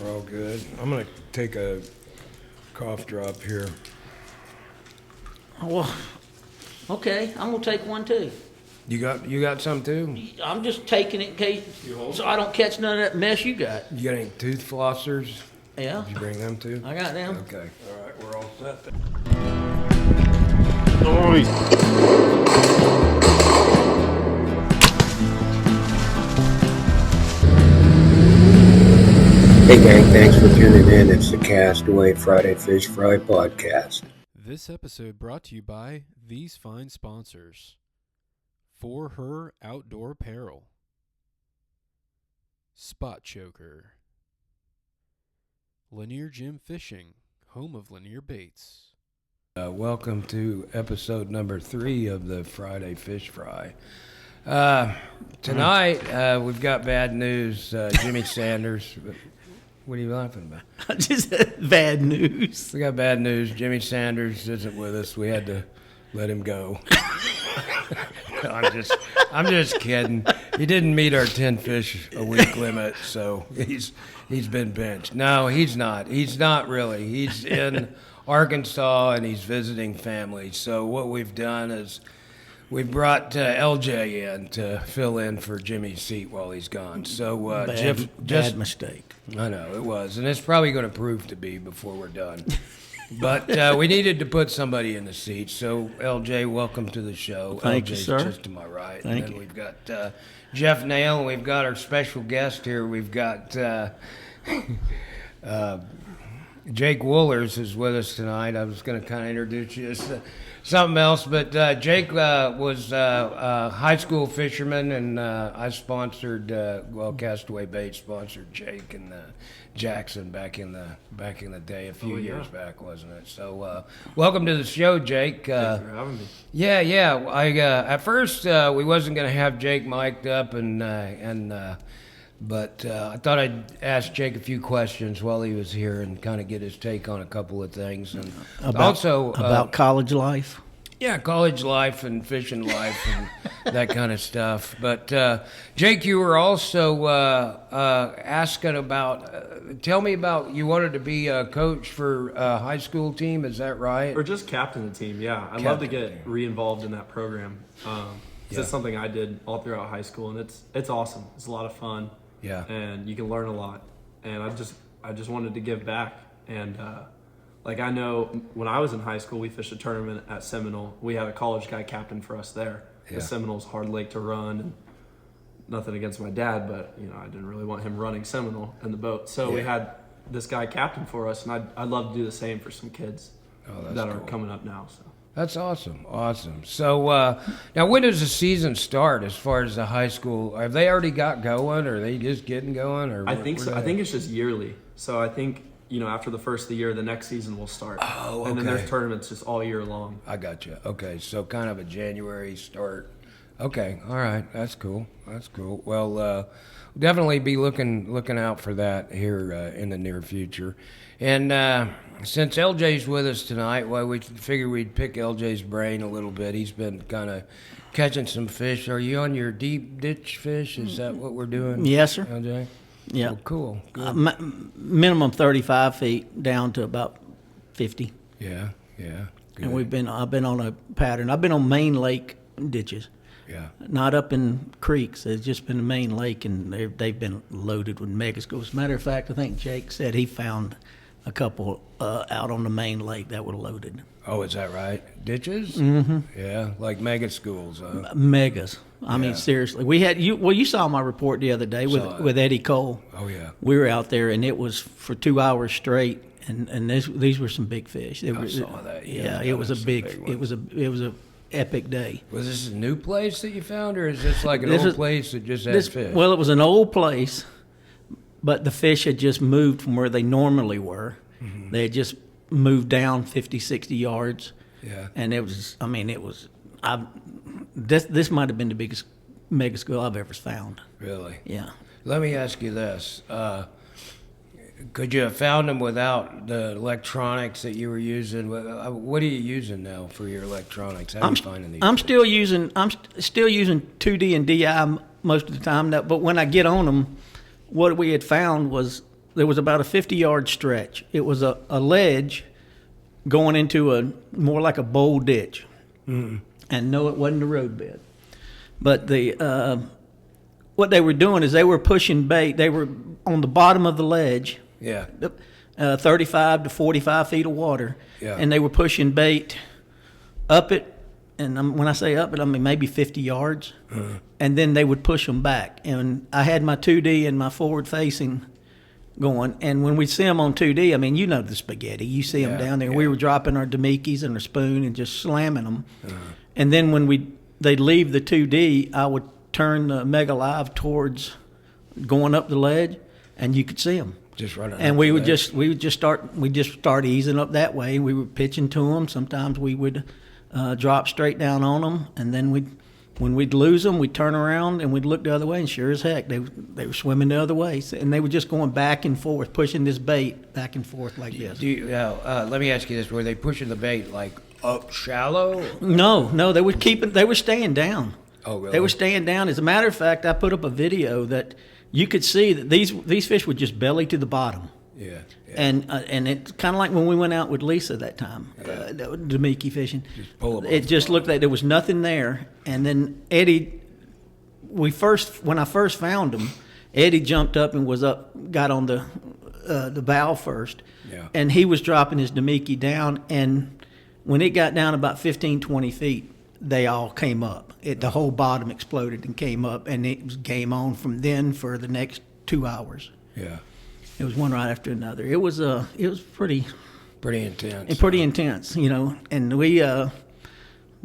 We're all good. I'm gonna take a cough drop here. Well, okay, I'm gonna take one too. You got some too? I'm just taking it in case, so I don't catch none of that mess you got. You got any tooth flossers? Yeah, Did you bring them too? I got them. Okay. All right, we're all set then. Hey gang, thanks for tuning in. It's the Castaway Friday Fish Fry podcast. This episode brought to you by these fine sponsors. For Her Outdoor Apparel, Spot Choker, Lanier Gym Fishing, home of Lanier Baits. Welcome to episode number 3 of the Friday Fish Fry. Tonight, we've got bad news. Jimmy Sanders. What are you laughing about? Just bad news. We got bad news. Jimmy Sanders isn't with us. We had to let him go. I'm just kidding. He didn't meet our 10 fish a week limit, so he's been benched. No, he's not. He's not really. He's in Arkansas and he's visiting family. So what we've done is we brought LJ in to fill in for Jimmy's seat while he's gone. So bad mistake. I know it was, and it's probably going to prove to be before we're done. But we needed to put somebody in the seat. So LJ, welcome to the show. Thank you, LJ's sir. just to my right. Thank and then you. We've got Jeff Nail, and we've got our special guest here. We've got Jake Wohlers is with us tonight. I was going to kind of introduce you as something else, but Jake was a high school fisherman, and I sponsored, Castaway Baits sponsored Jake and Jackson back in the day, a few years back, wasn't it? So welcome to the show, Jake. Thanks for having me. Yeah. I at first we wasn't going to have Jake mic'd up, but I thought I'd ask Jake a few questions while he was here and kind of get his take on a couple of things, and About college life. yeah, college life and fishing life and that kind of stuff. But Jake, you were also asking about. Tell me about you wanted to be a coach for a high school team. Is that right? Or just captain the team, yeah. I'd love to get re-involved in that program. It's something I did all throughout high school, and it's awesome. It's a lot of fun. Yeah. And you can learn a lot. And I just wanted to give back. And I know when I was in high school, we fished a tournament at Seminole. We had a college guy captain for us there. Yeah. The Seminole's a hard lake to run, and nothing against my dad, but I didn't really want him running Seminole in the boat. So we had this guy captain for us, and I'd love to do the same for some kids that are coming up now. So. That's awesome. So now, when does the season start as far as the high school? Have they already got going, or are they just getting going? Or I think so. I think it's just yearly. So I think after the first of the year, the next season will start. Oh, okay. And then there's tournaments just all year long. I got you. Okay, so kind of a January start. Okay, all right, that's cool. Well, definitely be looking out for that here in the near future. And since LJ's with us tonight, we figured we'd pick LJ's brain a little bit. He's been kind of catching some fish. Are you on your deep ditch fish? Is that what we're doing? Yes, sir. LJ? Yeah. Well, cool. Good. Minimum 35 feet down to about 50. Yeah. Good. And I've been on a pattern. I've been on main lake ditches. Yeah. Not up in creeks. It's just been the main lake, and they've been loaded with mega schools. As a matter of fact, I think Jake said he found a couple out on the main lake that were loaded. Oh, is that right? Ditches? Mm-hmm. Yeah, like mega schools. Megas. I mean, seriously. We had you saw my report the other day with Eddie Cole. Oh yeah. We were out there, and it was for 2 hours straight, and these were some big fish. I saw that. Yeah, it was a big. It was a epic day. Was this a new place that you found, or is this like an old place that just had fish? Well, it was an old place, but the fish had just moved from where they normally were. Mm-hmm. They had just moved down 50, 60 yards. Yeah. And this might have been the biggest mega school I've ever found. Really? Yeah. Let me ask you this. Could you have found them without the electronics that you were using? What are you using now for your electronics? How are you finding these? I'm still using 2D and DI most of the time. But when I get on them, what we had found was there was about a 50-yard stretch. It was a ledge going into a more like a bowl ditch. And no, it wasn't a road bed. But what they were doing is they were pushing bait. They were on the bottom of the ledge, Yeah. 35 to 45 feet of water, Yeah. and they were pushing bait up it. And when I say up it, I mean maybe 50 yards. And then they would push them back. And I had my 2D and my forward facing going. And when we see them on 2D, I mean, you know the spaghetti. You see them Yeah, down there. yeah. We were dropping our Demikis and our spoon and just slamming them. And then when they'd leave the 2D, I would turn the Mega Live towards going up the ledge, and you could see them. Just running. And up we the would ledge. just start easing up that way. We were pitching to them. Sometimes we would drop straight down on them, and then when we'd lose them, we'd turn around and we'd look the other way, and sure as heck, they were swimming the other way, and they were just going back and forth, pushing this bait back and forth like this. Let me ask you this: were they pushing the bait like up shallow? No, they were staying down. Oh, really? They were staying down. As a matter of fact, I put up a video that you could see that these fish would just belly to the bottom. Yeah. And it's kind of like when we went out with Lisa that time, Demiki fishing. Just pull 'em It off just the looked like there was nothing there. And then Eddie, when I first found him, Eddie jumped up and got on the bow first. Yeah. And he was dropping his Demiki down. And when it got down about 15, 20 feet, they all came up. The whole bottom exploded and came up, and it was game on from then for the next 2 hours. Yeah. It was one right after another. It was pretty intense. pretty intense, you know. And we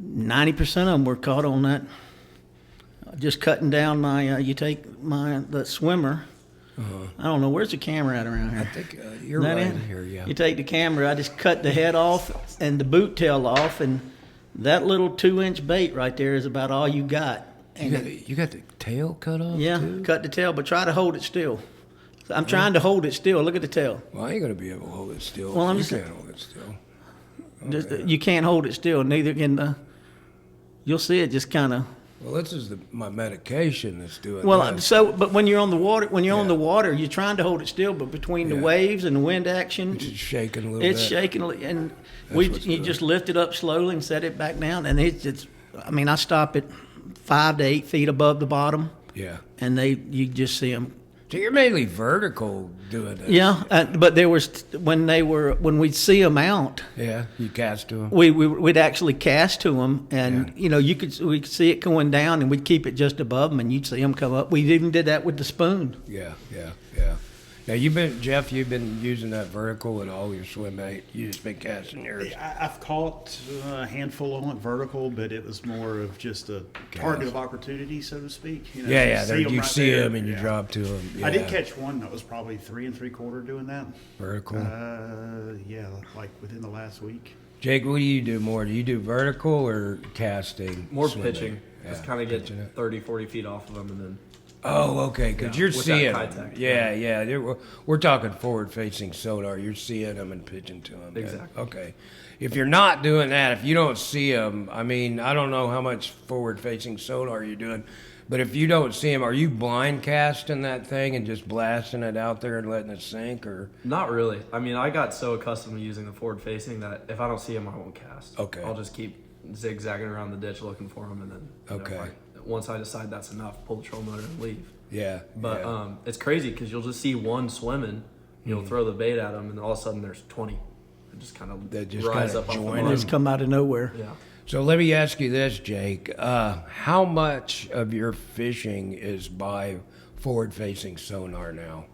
90% of them were caught on that. Just cutting down you take the swimmer. I don't know, where's the camera at around here? I think you're That right it? here. Yeah. You take the camera. I just cut the head off and the boot tail off, and that little 2-inch bait right there is about all you got. And You got the tail cut off. yeah, Too? cut the tail, but try to hold it still. I'm trying to hold it still. Look at the tail. Well, I ain't gonna be able to hold it still. Well, I'm you just- can't hold it still. You can't hold it still. Neither can you'll see it just kind of. Well, this is my medication that's doing. Well, this. but when you're on the water, you're trying to hold it still. But between the Yeah. waves and the wind action, It's shaking a little it's bit. shaking, and what's you good. just lift it up slowly and set it back down. And it's. I mean, I stop it 5 to 8 feet above the bottom, Yeah. and you just see them. So you're mainly vertical doing this. Yeah, but there was when we'd see them out. Yeah. You cast to them. We'd actually cast to them, and we could see it going down, and we'd keep it just above them, and you'd see them come up. We even did that with the spoon. Yeah. Now Jeff, you've been using that vertical in all your swim bait. You just been casting yours. I've caught a handful on it vertical, but it was more of just a target of opportunity, so to speak. You know, Yeah. see 'em You right see there. them and you Yeah. drop to them. Yeah. I did catch one that was probably 3 3/4 doing that. vertical. Yeah, like within the last week. Jake, what do you do more? Do you do vertical or casting? More swim pitching. bait? Just kind of get pitching it. 30, 40 feet off of them, and then Oh, okay, because Yeah, you're with that seeing high them. tech, Yeah. We're talking forward-facing sonar. You're seeing them and pitching to them. Exactly. Okay. If you're not doing that, if you don't see them, I mean, I don't know how much forward-facing sonar you're doing, but if you don't see them, are you blind casting that thing and just blasting it out there and letting it sink, or? not really. I mean, I got so accustomed to using the forward facing that if I don't see them, I won't cast. Okay. I'll just keep zigzagging around the ditch looking for them, and then Okay. once I decide that's enough, pull the troll motor and leave. Yeah. But yeah. it's crazy because you'll just see one swimming, you'll throw the bait at them, and all of a sudden there's 20. It just kind of They just rise kinda up off the join They bottom. just come out of nowhere. Yeah. So let me ask you this, Jake. How much of your fishing is by forward-facing sonar now?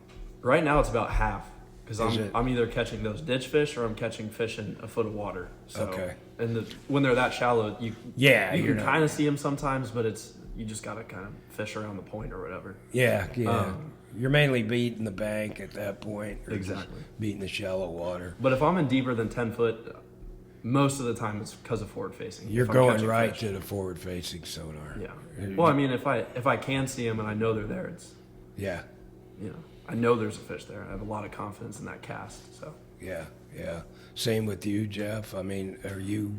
Right now it's about half because Is it? I'm either catching those ditch fish or I'm catching fish in a foot of water. So, Okay. And when they're that shallow, you Yeah, you you're can not- kind of see them sometimes, but you just gotta kind of fish around the point or whatever. Yeah. Um, You're mainly beating the bank at that point. Or just Exactly. beating the shallow water. But if I'm in deeper than 10 foot, most of the time it's because of forward facing. You're going right to the forward-facing sonar. Yeah. Well, I mean, if I can see them and I know they're there, it's Yeah. I know there's a fish there. I have a lot of confidence in that cast. So Yeah. Same with you, Jeff. I mean, are you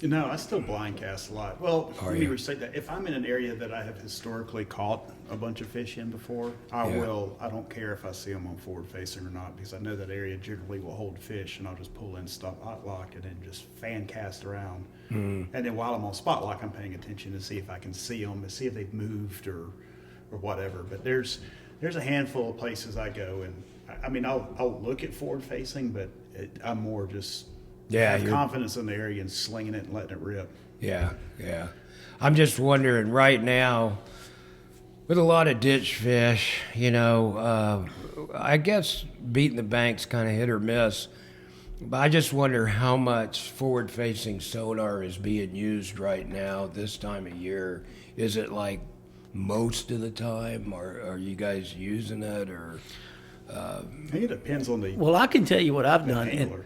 No, I still blind cast a lot. Well, Are let me you? restate that. If I'm in an area that I have historically caught a bunch of fish in before, I Yeah. will. I don't care if I see them on forward facing or not, because I know that area generally will hold fish, and I'll just pull in, stop hot lock, and then just fan cast around. And then while I'm on spot lock, I'm paying attention to see if I can see them, and see if they've moved or whatever. But there's a handful of places I go, and I mean I'll look at forward facing, but I'm more just have you're- confidence in the area and slinging it and letting it rip. Yeah. I'm just wondering right now, with a lot of ditch fish, I guess beating the bank's kind of hit or miss. But I just wonder how much forward-facing sonar is being used right now this time of year. Is it like most of the time, or are you guys using it, or? I think it depends on the Well, I can tell you what I've done. And angler.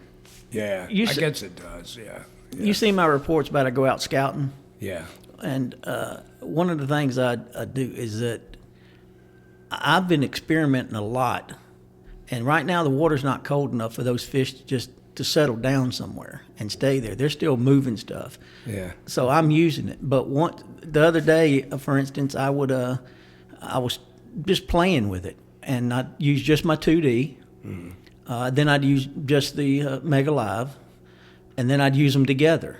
Yeah, You I s- guess it does. Yeah. you see my reports about I go out scouting, Yeah. and one of the things I do is that I've been experimenting a lot, and right now the water's not cold enough for those fish to settle down somewhere and stay there. They're still moving stuff. Yeah. So I'm using it. But the other day, for instance, I was just playing with it, and I'd use just my 2D. Then I'd use just the Mega Live, and then I'd use them together.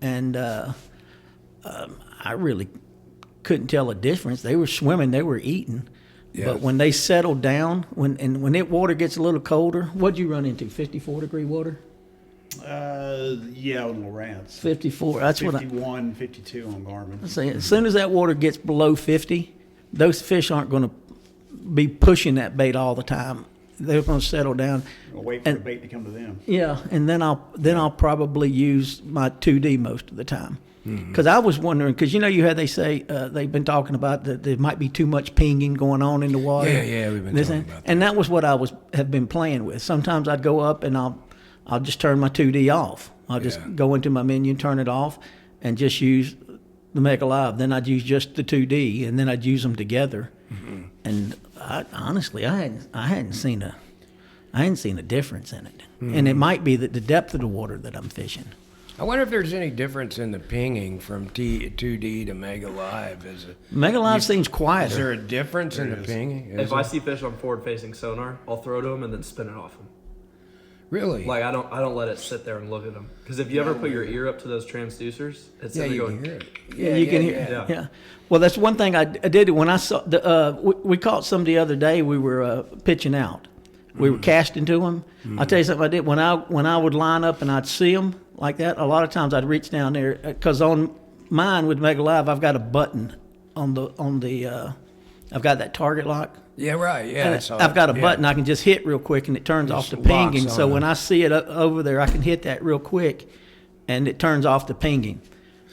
And I really couldn't tell a difference. They were swimming, they were eating. Yeah. But when they settled down, when that water gets a little colder, what'd you run into? 54-degree water? Yeah, on Lawrence. 54. That's what I 51, 52 on Garmin. say. As soon as that water gets below 50, those fish aren't going to be pushing that bait all the time. They're going to settle down. I'll wait for And- the bait to come to them. Yeah, and then I'll probably use my 2D most of the time. Because I was wondering, because they say they've been talking about that there might be too much pinging going on in the water. Yeah, we've been talking about that. And that was what I have been playing with. Sometimes I'd go up and I'll just turn my 2D off. I'll just Yeah. go into my menu, turn it off, and just use the Mega Live. Then I'd use just the 2D, and then I'd use them together. And honestly, I hadn't seen a difference in it. And it might be that the depth of the water that I'm fishing. I wonder if there's any difference in the pinging from 2D to Mega Live. Mega Live seems Is quieter. there a difference in the pinging? Is If I it? see fish on forward-facing sonar, I'll throw to them and then spin it off them. Really? Like I don't let it sit there and look at them. Because if you ever put your ear up to those transducers, it's yeah, in there you going. can hear it. Yeah, you can hear. yeah. Yeah. Well, that's one thing I did when I saw we caught some the other day. We were pitching out. We were casting to them. I'll tell you something I did when I would line up and I'd see them like that. A lot of times I'd reach down there because on mine with Mega Live I've got a button on the I've got that target lock. Yeah, right. Yeah, And I saw I've got a it. button I can just hit real quick and it turns off the Just locks pinging. So on. when I see it over there, I can hit that real quick, and it turns off the pinging,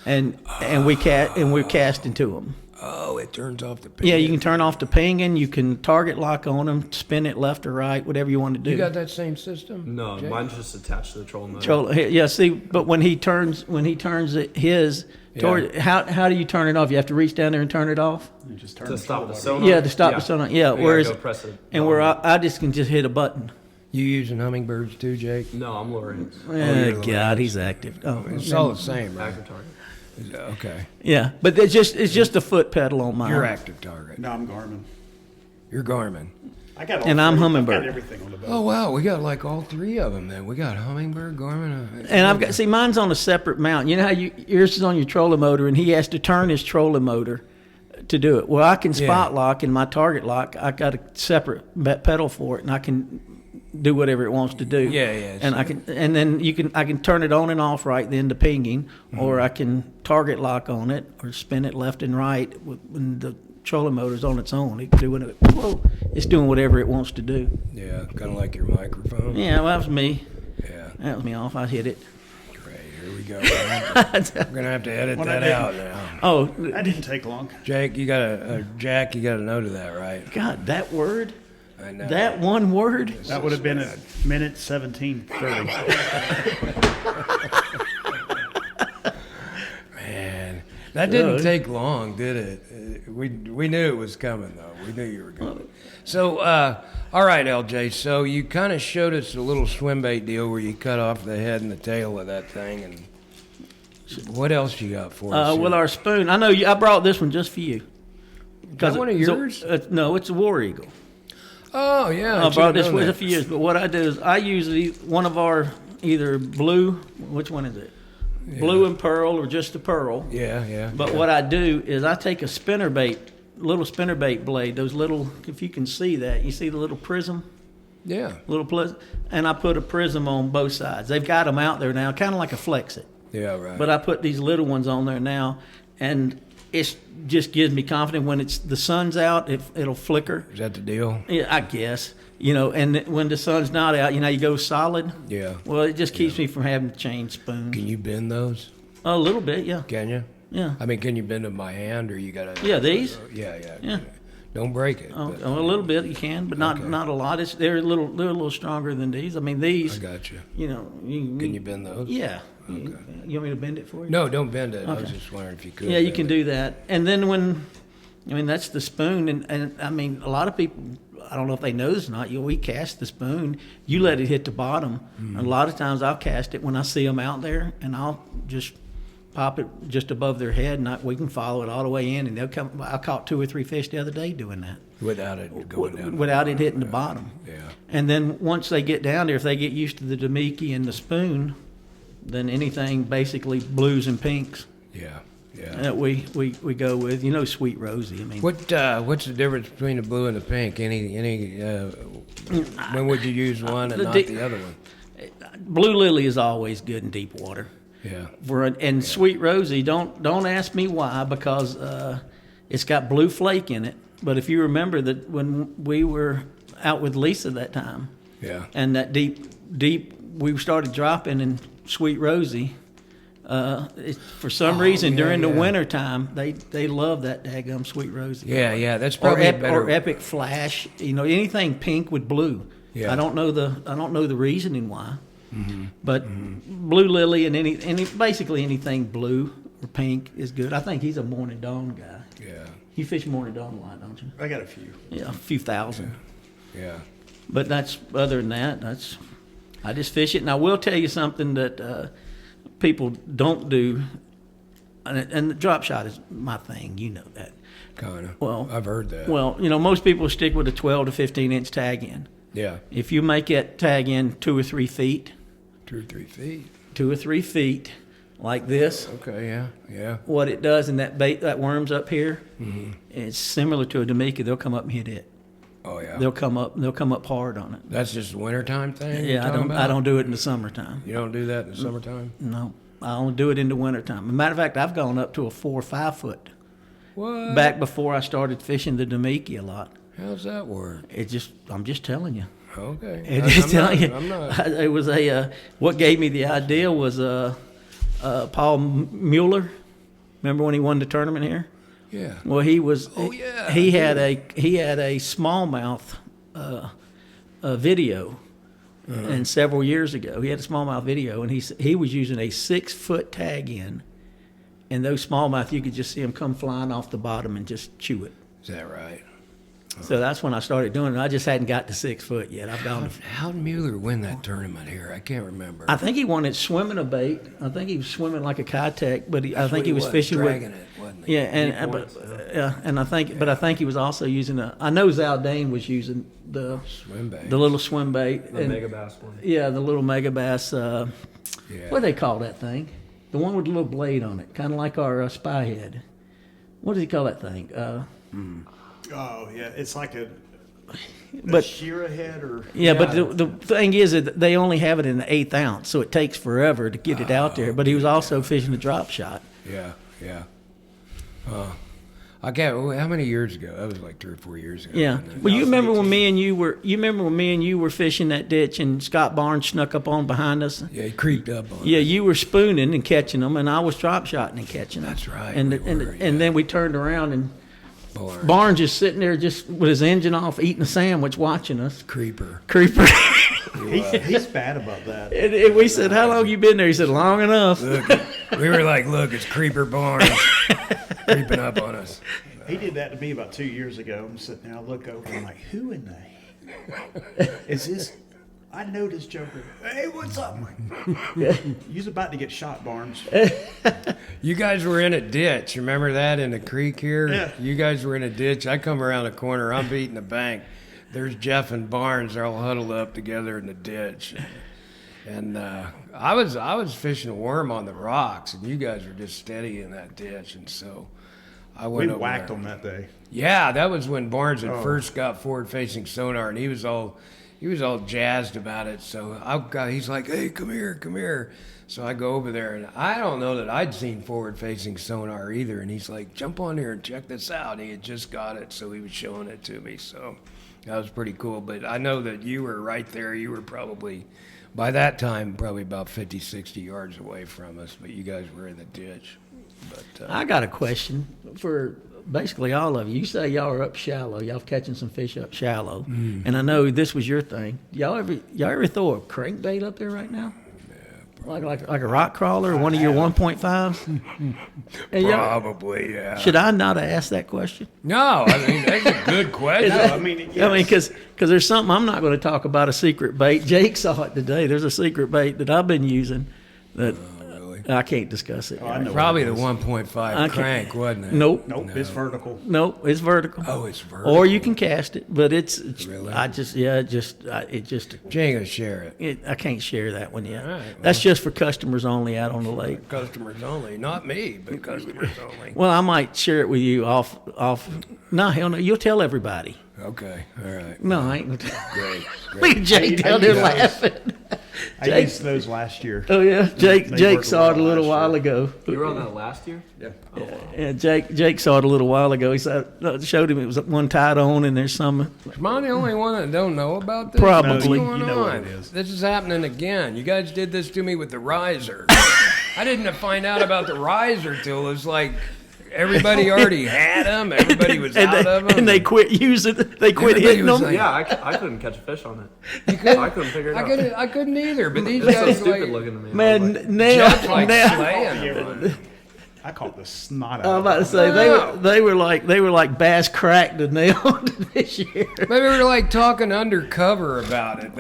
and we're casting to them. Oh, it turns off the ping. Yeah, you can turn off the pinging. You can target lock on them, spin it left or right, whatever you want to do. You got that same system? No, Jake? mine's just attached to the trolling motor. Yeah, see, but when he turns it his toward, how do you turn it off? You have to reach down there and turn it off. You just turn To the stop the sonar. sonar. Yeah, to stop the sonar. Yeah, You gotta whereas go press it. and where I just can just hit a button. You using hummingbirds too, Jake? No, I'm lowering you're the God, he's active. Oh, It's all the same, right? active target. Okay. yeah, but it's just a foot pedal on mine. You're active target. No, I'm Garmin. You're Garmin. I got all And I'm three. Humminbird. I've got everything on the boat. Oh, wow. We got like all three of them then. We got Hummingbird, Garmin. And I've got mine's on a separate mount. You know how yours is on your trolling motor, and he has to turn his trolling motor to do it. Well, I can spot lock in my target lock. I got a separate pedal for it, and I can do whatever it wants to do. Yeah. And I can turn it on and off right then to pinging, or I can target lock on it or spin it left and right when the trolling motor's on its own. It can do it. Whoa, it's doing whatever it wants to do. Yeah, kind of like your microphone. Yeah, well, that was me. Yeah. That was me off. I hit it. Great. Here we go. We're going to have to edit that out now. Oh, That didn't take long. Jake, you got a note of that, right? God, that word. I know. That one word? That would have been at minute 17:30. Man, that didn't take long, did it? We knew it was coming, though. We knew you were coming. So, all right, LJ. So you kind of showed us a little swim bait deal where you cut off the head and the tail of that thing, and What else you got for us? With here? our spoon, I know I brought this one just for you. That one of yours? No, it's a War Eagle. Oh yeah, I brought this one with a few years, but what I do is I use one of our either blue, which one is it? Yeah. Blue and pearl, or just the pearl. Yeah, yeah. But what I do is I take a little spinnerbait blade, those little, if you can see that, you see the little prism? Yeah. Little prism, and I put a prism on both sides. They've got them out there now, kind of like a Flex-It. Yeah, right. But I put these little ones on there now, and it just gives me confidence. When the sun's out, it'll flicker. Is that the deal? Yeah, I guess. And when the sun's not out, you go solid. Yeah. Well, it just keeps me from having to change spoons. Can you bend those? A little bit, yeah. Can you? Yeah. I mean, can you bend them by hand, or you gotta? Yeah, these. Yeah. Don't break it. Oh, but, a little bit you can, but not a lot. They're a little stronger than these. I mean, these. I got you. Can you bend those? Yeah. Okay. You want me to bend it for you? No, don't bend it. Okay. I was just wondering if you could. Yeah, you can do that. And then that's the spoon, and I mean, a lot of people, I don't know if they know this or not, we cast the spoon, you let it hit the bottom. Mm-hmm. And a lot of times I'll cast it when I see them out there, and I'll just pop it just above their head, and we can follow it all the way in, and they'll come. I caught 2 or 3 fish the other day doing that. Without it going down. Without it hitting the bottom. Yeah. And then once they get down there, if they get used to the Damiki and the spoon, then anything basically blues and pinks. Yeah. Yeah. That we go with, Sweet Rosie. I mean, What's the difference between the blue and the pink? When would you use one and not the other one? Blue Lily is always good in deep water. Yeah. Sweet Rosie, don't ask me why, because it's got blue flake in it. But if you remember that when we were out with Lisa that time, yeah, and that deep we started dropping in Sweet Rosie. For some reason during the winter time, they love that daggum Sweet Rosie. Yeah, that's probably better. Or Epic Flash, anything pink with blue. Yeah. I don't know the reasoning why, but Blue Lily and basically anything blue or pink is good. I think he's a Morning Dawn guy. Yeah. You fish Morning Dawn a lot, don't you? I got a few. Yeah, a few thousand. Yeah. But other than that, I just fish it, and I will tell you something that people don't do, and the drop shot is my thing. You know that. Kind of. Well, I've heard that. Well, most people stick with a 12 to 15 inch tag in. Yeah. If you make that tag in 2 or 3 feet. 2 or 3 feet. 2 or 3 feet, like this. Okay. Yeah. What it does, and that bait, that worms up here, it's similar to a Damiki. They'll come up and hit it. Oh yeah. They'll come up hard on it. That's just a wintertime thing? Yeah, I don't do it in the summertime. You don't do that in the summertime? No, I only do it in the wintertime. As a matter of fact, I've gone up to a 4 or 5 foot. What? Back before I started fishing the Damiki a lot. How's that work? I'm just telling you. Okay. I'm not. It was what gave me the idea was Paul Mueller. Remember when he won the tournament here? Yeah. Well, he was. Oh yeah. He had a smallmouth video, and several years ago he had a smallmouth video, and he was using a 6 foot tag in, and those smallmouth you could just see them come flying off the bottom and just chew it. Is that right? So that's when I started doing it. I just hadn't got to 6 foot yet. I've gone. How did Mueller win that tournament here? I can't remember. I think he won it swimming a bait. I think he was swimming like a Kitech, but I think he was fishing dragging with. it, wasn't he? Yeah, and I think he was also using I know Zaldane was using the Swim bait. the little swim bait. The mega bass one. Yeah, the little mega bass. Yeah. What do they call that thing? The one with the little blade on it, kind of like our spy head. What does he call that thing? Oh yeah, it's like a But Shira head or yeah, but the thing is that they only have it in the 1/8 ounce, so it takes forever to get it out there. But he was also fishing a drop shot. Yeah. I can't. How many years ago? That was like 3 or 4 years ago. Yeah. wasn't it? Well, you remember when me and you were fishing that ditch and Scott Barnes snuck up on behind us? Yeah, he creeped up on. Yeah, us. you were spooning and catching them, and I was drop shotting and catching them. That's right, And we were, yeah. and then we turned around and Barnes. Barnes just sitting there, just with his engine off, eating a sandwich, watching us. Creeper. Creeper. he's bad about that. And we said, "How long you been there?" He said, "Long enough." Look, we were like, "Look, it's Creeper Barnes creeping up on us." He did that to me about 2 years ago. I'm sitting there, I look over, I'm like, who in the hell is this? I know this joker. Hey, what's up, Mike? You's about to get shot, Barnes. You guys were in a ditch. Remember that in the creek here? Yeah. You guys were in a ditch. I come around the corner. I'm beating the bank. There's Jeff and Barnes. They're all huddled up together in the ditch. And I was fishing a worm on the rocks, and you guys were just steady in that ditch. And so I We went over whacked there. them that day. Yeah, that was when Barnes had first got forward-facing sonar, and he was all jazzed about it. So he's like, "Hey, come here." So I go over there, and I don't know that I'd seen forward-facing sonar either. And he's like, "Jump on here and check this out." And he had just got it, so he was showing it to me. So that was pretty cool. But I know that you were right there. You were probably, by that time, probably about 50, 60 yards away from us. But you guys were in the ditch. But I got a question for basically all of you. You say y'all are up shallow. Y'all catching some fish up shallow. And I know this was your thing. Y'all ever throw a crankbait up there right now? Like a rock crawler or one of your 1.5s? probably, yeah. Should I not have asked that question? No, I mean, that's a good question. No, I mean, yes. Because there's something I'm not going to talk about, a secret bait. Jake saw it today. There's a secret bait that I've been using that I can't discuss it. I know Probably what the it is. 1.5 can't- crank, wasn't it? Nope. Nope, it's vertical. Nope, it's vertical. Oh, it's vertical. Or you can cast it, but it's Really? I just yeah, it just You ain't gonna share it. I can't share that one yet. All right, That's just for customers only out on the lake. Customers only, not me, but customers only. Well, I might share it with you off. No, hell no, you'll tell everybody. Okay, all right. No, I ain't gonna tell. Great. Look at Jake down there laughing. I Jake- used those last year. Oh yeah, Jake They worked saw it a well little last while year. ago. You were on that last year? Yeah. Yeah, Jake saw it a little while ago. He said, showed him it was one tied on, and there's some. Am I the only one that don't know about this? Probably. What's going You know what on? it is. This is happening again. You guys did this to me with the riser. I didn't find out about the riser till it was like everybody already had them. Everybody was out of them. and they quit using. They quit Everybody hitting was them. like- Yeah, I couldn't catch a fish on it. I couldn't figure it out. I couldn't either. But these It's so guys stupid like, looking to me. Man, I was Jeff like now slaying them. I caught the snot out I'm of about to it. say Wow. they were like bass cracked and nailed this year. Maybe we were like talking undercover about it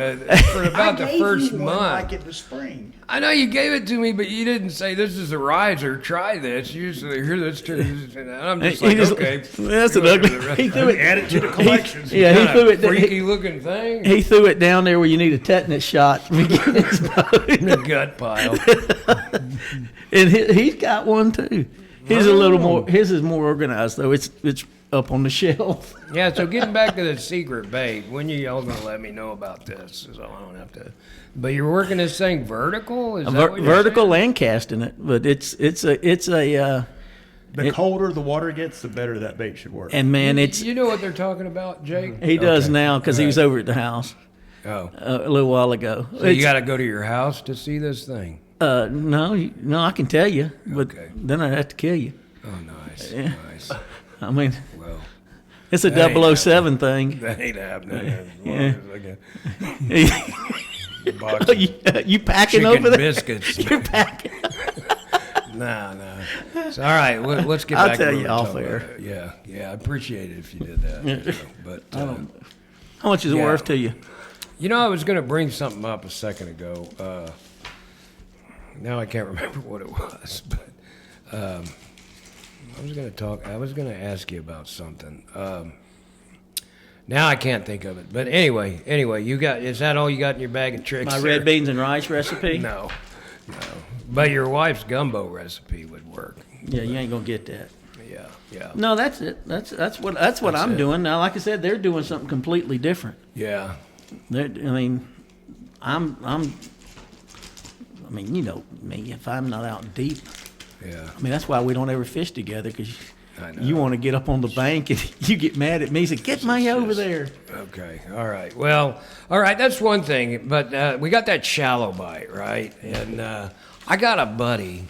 for about the first month. Like in the spring. I know you gave it to me, but you didn't say this is a riser. Try this. You said here this. And I'm just like, okay. That's an ugly. He threw it. Add it to the collections. Yeah, he threw it. Freaky looking thing. He threw it down there where you need a tetanus shot. In the gut pile. And he's got one too. His a little more. His is more organized though. It's up on the shelf. Yeah. So getting back to the secret bait, when you all gonna let me know about this? So I don't have to. But you're working this thing vertical. Is that what you're Vertical saying? and casting it, but it's a The colder the water gets, the better that bait should work. and man, it's You know what they're talking about, Jake? he does Okay. now because he was Right. over at the house Oh. a little while ago. So you got to go to your house to see this thing. No, I can tell you, but Okay. then I'd have to kill you. Oh, nice, Yeah. nice. I mean, Well, it's a That ain't 007 thing. that ain't happening. As long Yeah. as I get a box of you packing chicken over there? biscuits. You're packing. No. So, all right, let's get I'll back. tell to what you we're off talking air. about. Yeah, I appreciate it if you did that. You know, but How much is it Yeah. worth to you? I was going to bring something up a second ago. Now I can't remember what it was, but I was going to ask you about something. Now I can't think of it. But anyway, is that all you got in your bag of tricks? My there? red beans and rice recipe? No. But your wife's gumbo recipe would work. Yeah, you ain't gonna get that. Yeah. No, that's it. That's what I'm it. doing now. Like I said, they're doing something completely different. Yeah. I mean, I'm. I mean, you know me. If I'm not out deep, Yeah. I mean that's why we don't ever fish together because I know. you want to get up on the bank and you get mad at me. Say, get me over there. Okay. All right. Well, all right. That's one thing. But we got that shallow bite, right? And I got a buddy,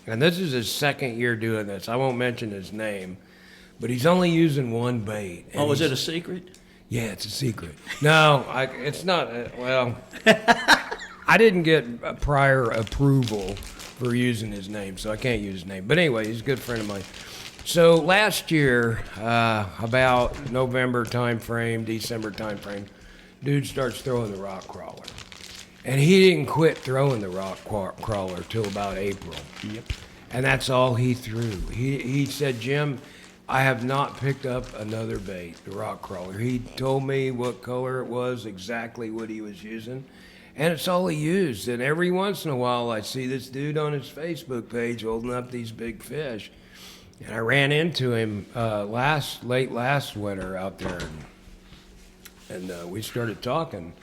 and this is his second year doing this. I won't mention his name, but he's only using one bait. and Oh, is he's- it a secret? Yeah, it's a secret. No, it's not. Well, I didn't get a prior approval for using his name, so I can't use his name. But anyway, he's a good friend of mine. So last year, about November timeframe, December timeframe, dude starts throwing the rock crawler. And he didn't quit throwing the rock crawler till about April. Yep. And that's all he threw. He said, Jim, I have not picked up another bait, the rock crawler. He told me what color it was, exactly what he was using, and it's all he used. And every once in a while, I see this dude on his Facebook page holding up these big fish. And I ran into him late last winter out there, and we started talking.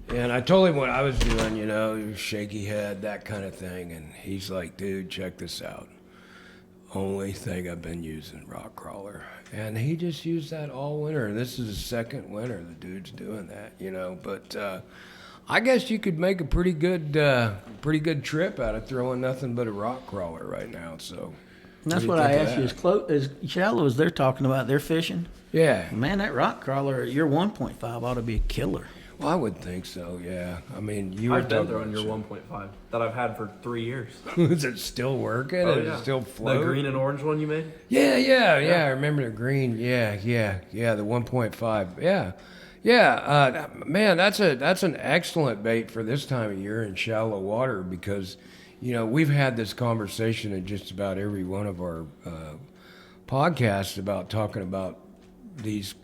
And I told him what I was doing, you know, shaky head, that kind of thing. And he's like, dude, check this out. Only thing I've been using, rock crawler. And he just used that all winter. And this is the second winter the dude's doing that, you know. But I guess you could make a pretty good trip out of throwing nothing but a rock crawler right now. So And that's do you what I think of asked that? you. As shallow as they're talking about their fishing, Yeah. man, that rock crawler, your 1.5 ought to be a killer. Well, I would think so, yeah. I mean, you were I've been talking throwing about your 1.5 that I've had for 3 years. Is it still working? Oh, Is yeah. it still The floating? green and orange one you made? Yeah. I remember the green. Yeah. The 1.5. Yeah. Man, that's an excellent bait for this time of year in shallow water because, you know, we've had this conversation in just about every one of our podcasts about talking about these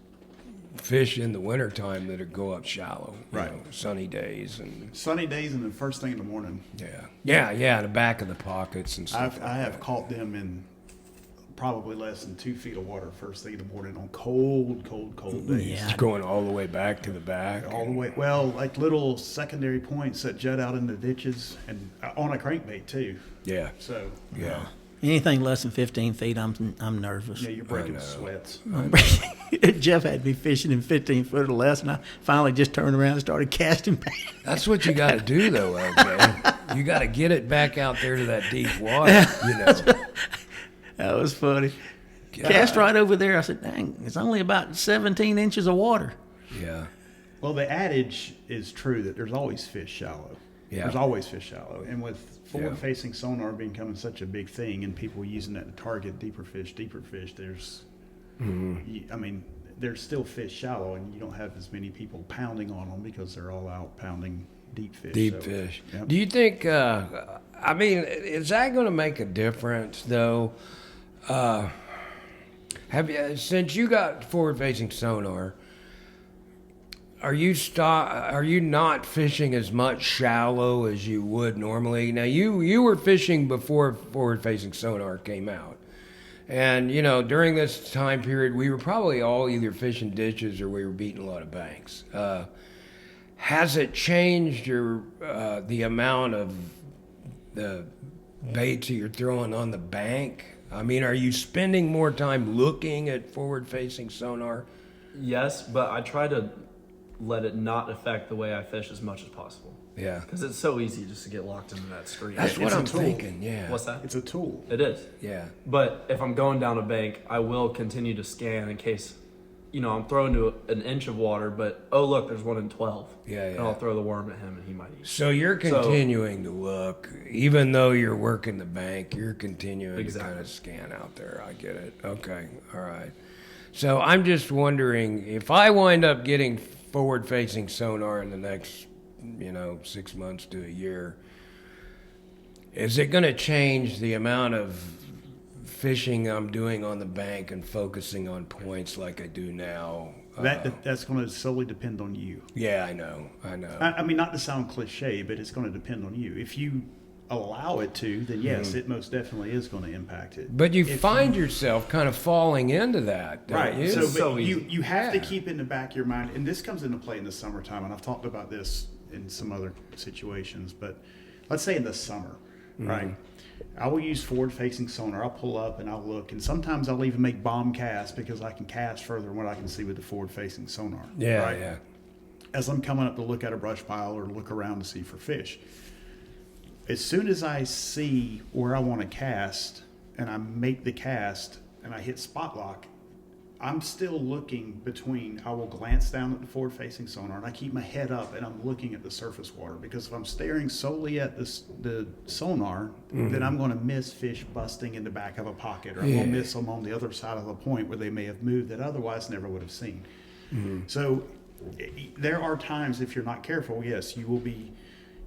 fish in the wintertime that go up shallow. You Right. know, sunny days and Sunny days and the first thing in the morning. yeah, the back of the pockets and stuff. I have caught them in probably less than 2 feet of water first thing in the morning on cold days. Yeah. It's going all the way back to the back. All the way, well, like little secondary points that jut out in the ditches and on a crankbait too. Yeah. So Yeah. Anything less than 15 feet, I'm nervous. yeah, you're breaking know. sweats. Jeff had me fishing in 15 foot or less, and I finally just turned around and started casting back. That's what you got to do, though, LJ. You got to get it back out there to that deep water, you know. That was funny. Cast right over there. I said, dang, it's only about 17 inches of water. Yeah. Well, the adage is true that there's always fish shallow. Yeah. There's always fish shallow. And with forward-facing sonar becoming such a big thing and people using that to target deeper fish, there's, I mean, there's still fish shallow and you don't have as many people pounding on them because they're all out pounding deep fish. Deep So, fish. yep. Do you think, I mean, is that going to make a difference, though? Have you, since you got forward-facing sonar, are you not fishing as much shallow as you would normally? Now you were fishing before forward-facing sonar came out, and you know during this time period we were probably all either fishing ditches or we were beating a lot of banks. Has it changed your the amount of the baits that you're throwing on the bank? I mean, are you spending more time looking at forward-facing sonar? Yes, but I try to let it not affect the way I fish as much as possible. Yeah. Because it's so easy just to get locked into that stream. That's what It's a I'm tool. thinking, yeah. What's that? It's a tool. It is. Yeah. But if I'm going down a bank, I will continue to scan in case, you know, I'm throwing to an inch of water, but oh look, there's one in 12. Yeah, And yeah. I'll throw the worm at him and he might eat. So you're continuing to look, even though you're working the bank, you're continuing to Exactly. kind of scan out there. I get it. Okay. All right. So I'm just wondering if I wind up getting forward-facing sonar in the next, 6 months to a year, is it going to change the amount of fishing I'm doing on the bank and focusing on points like I do now? That's going to solely depend on you. Yeah, I know. I mean, not to sound cliche, but it's going to depend on you. If you allow it to, then yes, it most definitely is going to impact it. But you If find yourself kind of falling into that, don't Right. you? So, but so you, easy. you have to Yeah. keep it in the back of your mind, and this comes into play in the summertime, and I've talked about this in some other situations, but let's say in the summer, right? I will use forward-facing sonar. I'll pull up and I'll look, and sometimes I'll even make bomb casts because I can cast further than what I can see with the forward-facing sonar. Yeah, right? yeah. As I'm coming up to look at a brush pile or look around to see for fish. As soon as I see where I want to cast and I make the cast and I hit spot lock, I'm still looking between, I will glance down at the forward facing sonar and I keep my head up and I'm looking at the surface water, because if I'm staring solely at the sonar, then I'm going to miss fish busting in the back of a pocket, or I'm going to miss them on the other side of the point where they may have moved that otherwise never would have seen. So there are times, if you're not careful, yes, you will be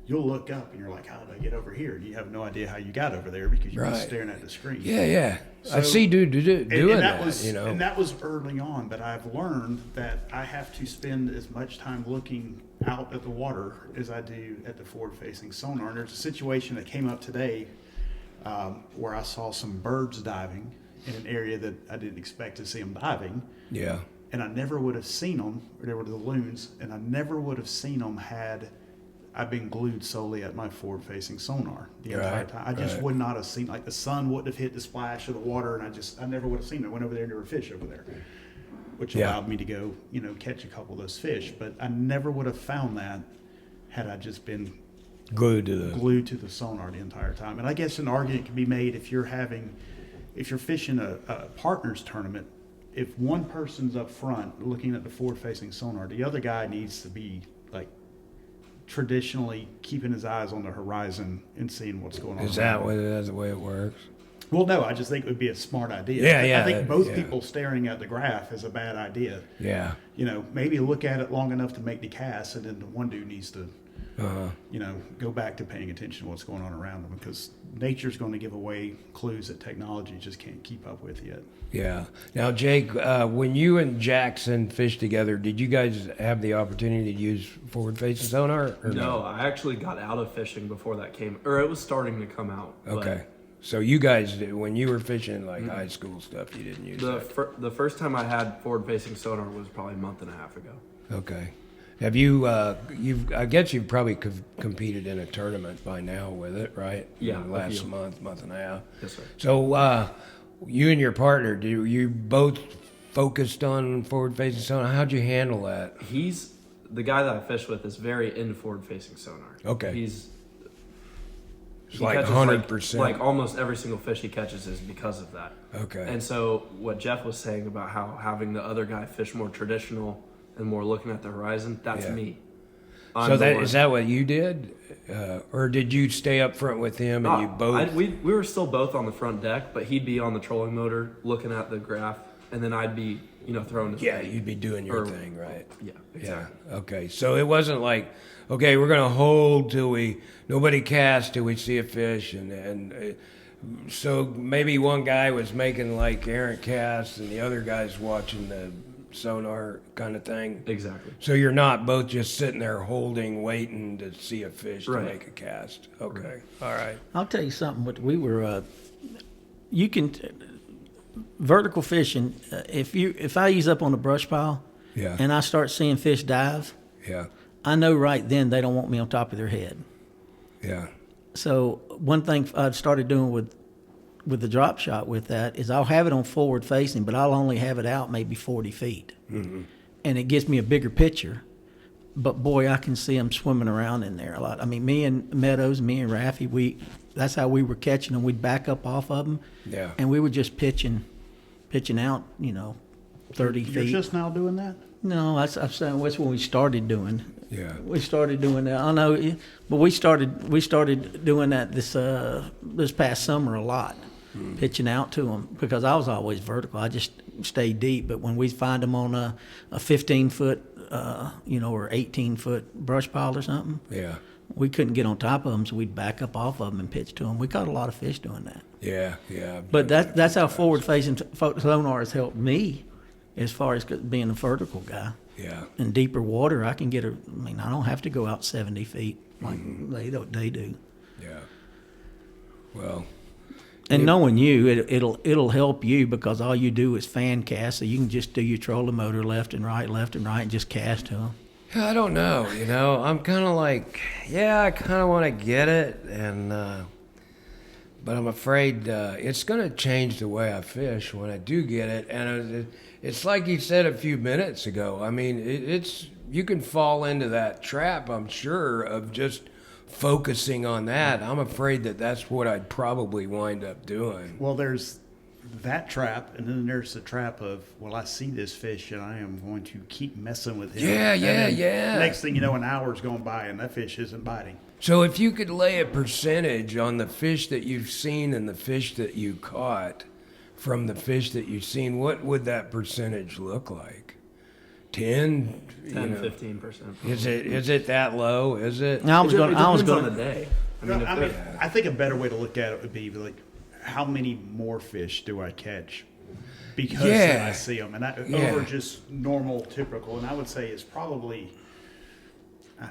you'll look up and you're like, how did I get over here? And you have no idea how you got over there because you're Right. just staring at the screen. Yeah. I So- see dude doing that, was, you know. And that was early on, but I've learned that I have to spend as much time looking out at the water as I do at the forward-facing sonar. And there's a situation that came up today where I saw some birds diving in an area that I didn't expect to see them diving. Yeah. And I never would have seen them, or they were the loons, and I never would have seen them had I been glued solely at my forward-facing sonar the entire Right, time. I just right. would not have seen, like the sun wouldn't have hit the splash of the water, and I never would have seen it. I went over there and there were fish over there, which Yeah. allowed me to go, catch a couple of those fish. But I never would have found that had I just been Glued to the. glued to the sonar the entire time. And I guess an argument can be made if you're fishing a partners tournament, if one person's up front looking at the forward-facing sonar, the other guy needs to be like traditionally keeping his eyes on the horizon and seeing what's going on. Is that what that's the way it works? Well, no, I just think it would be a smart idea. Yeah, I think both yeah. people staring at the graph is a bad idea. Yeah. Maybe look at it long enough to make the cast, and then the one dude needs to, Uh-huh. go back to paying attention to what's going on around them, because nature's going to give away clues that technology just can't keep up with yet. Yeah. Now, Jake, when you and Jackson fished together, did you guys have the opportunity to use forward-facing sonar? Or No, I actually got out of fishing before that came, or it was starting to come out. but Okay. So you guys, when you were fishing like high school stuff, you didn't use that. The first time I had forward-facing sonar was probably a month and a half ago. Okay. Have you? I guess you've probably competed in a tournament by now with it, right? Yeah, In the a last few. month and a half. Yes, sir. So, you and your partner, do you both focused on forward-facing sonar? How'd you handle that? He's the guy that I fish with is very into forward-facing sonar. Okay. He's he Like catches, 100%. Like almost every single fish he catches is because of that. Okay. And so what Jeff was saying about how having the other guy fish more traditional and more looking at the horizon, that's Yeah. me. So I'm the that one- is that what you did, or did you stay up front with him and you both? we were still both on the front deck, but he'd be on the trolling motor looking at the graph, and then I'd be, throwing his Yeah, bait. you'd be doing your Or- thing, right? Yeah, exactly. Yeah. Okay. So it wasn't like, okay, we're gonna hold till nobody casts till we see a fish, and so maybe one guy was making like errant casts and the other guy's watching the sonar kind of thing. Exactly. So you're not both just sitting there holding, waiting to see a fish to Right. make a cast. Okay. All right. I'll tell you something. What we were, you can vertical fishing. If I use up on a brush pile, Yeah. and I start seeing fish dive, Yeah. I know right then they don't want me on top of their head. Yeah. So one thing I've started doing with the drop shot with that is I'll have it on forward facing, but I'll only have it out maybe 40 feet. Mm-hmm. And it gives me a bigger picture. But boy, I can see them swimming around in there a lot. I mean, me and Meadows, me and Raffy, that's how we were catching them. We'd back up off of them. Yeah. And we were just pitching out, 30 You're feet. just now doing that? No, I'm saying that's when we started doing. Yeah. We started doing that. I know, but we started doing that this past summer a lot, pitching out to them because I was always vertical. I just stayed deep. But when we find them on a 15-foot, or 18-foot brush pile or something, Yeah. we couldn't get on top of them, so we'd back up off of them and pitch to them. We caught a lot of fish doing that. Yeah. Yeah. But that's how forward-facing sonar has helped me, as far as being a vertical guy. Yeah. In deeper water, I can get I don't have to go out 70 feet like they do. Yeah. Well. And knowing you, it'll help you because all you do is fan cast, so you can just do your trolling motor left and right, and just cast to them. I don't know. I'm kind of like, I kind of want to get it, but I'm afraid it's going to change the way I fish when I do get it. And it's like you said a few minutes ago. I mean, it's you can fall into that trap, I'm sure, of just focusing on that. I'm afraid that's what I'd probably wind up doing. Well, there's that trap, and then there's the trap of, well, I see this fish, and I am going to keep messing with him. Yeah, And yeah, then yeah. Next thing you know, an hour's going by, and that fish isn't biting. So if you could lay a percentage on the fish that you've seen and the fish that you caught from the fish that you've seen, what would that percentage look like? 10, 10-15%. Is it that low? Is it? I was It going. depends on the day. I mean, I think a better way to look at it would be like, how many more fish do I catch because Yeah. I see them, and Yeah. over just normal, typical. And I would say it's probably.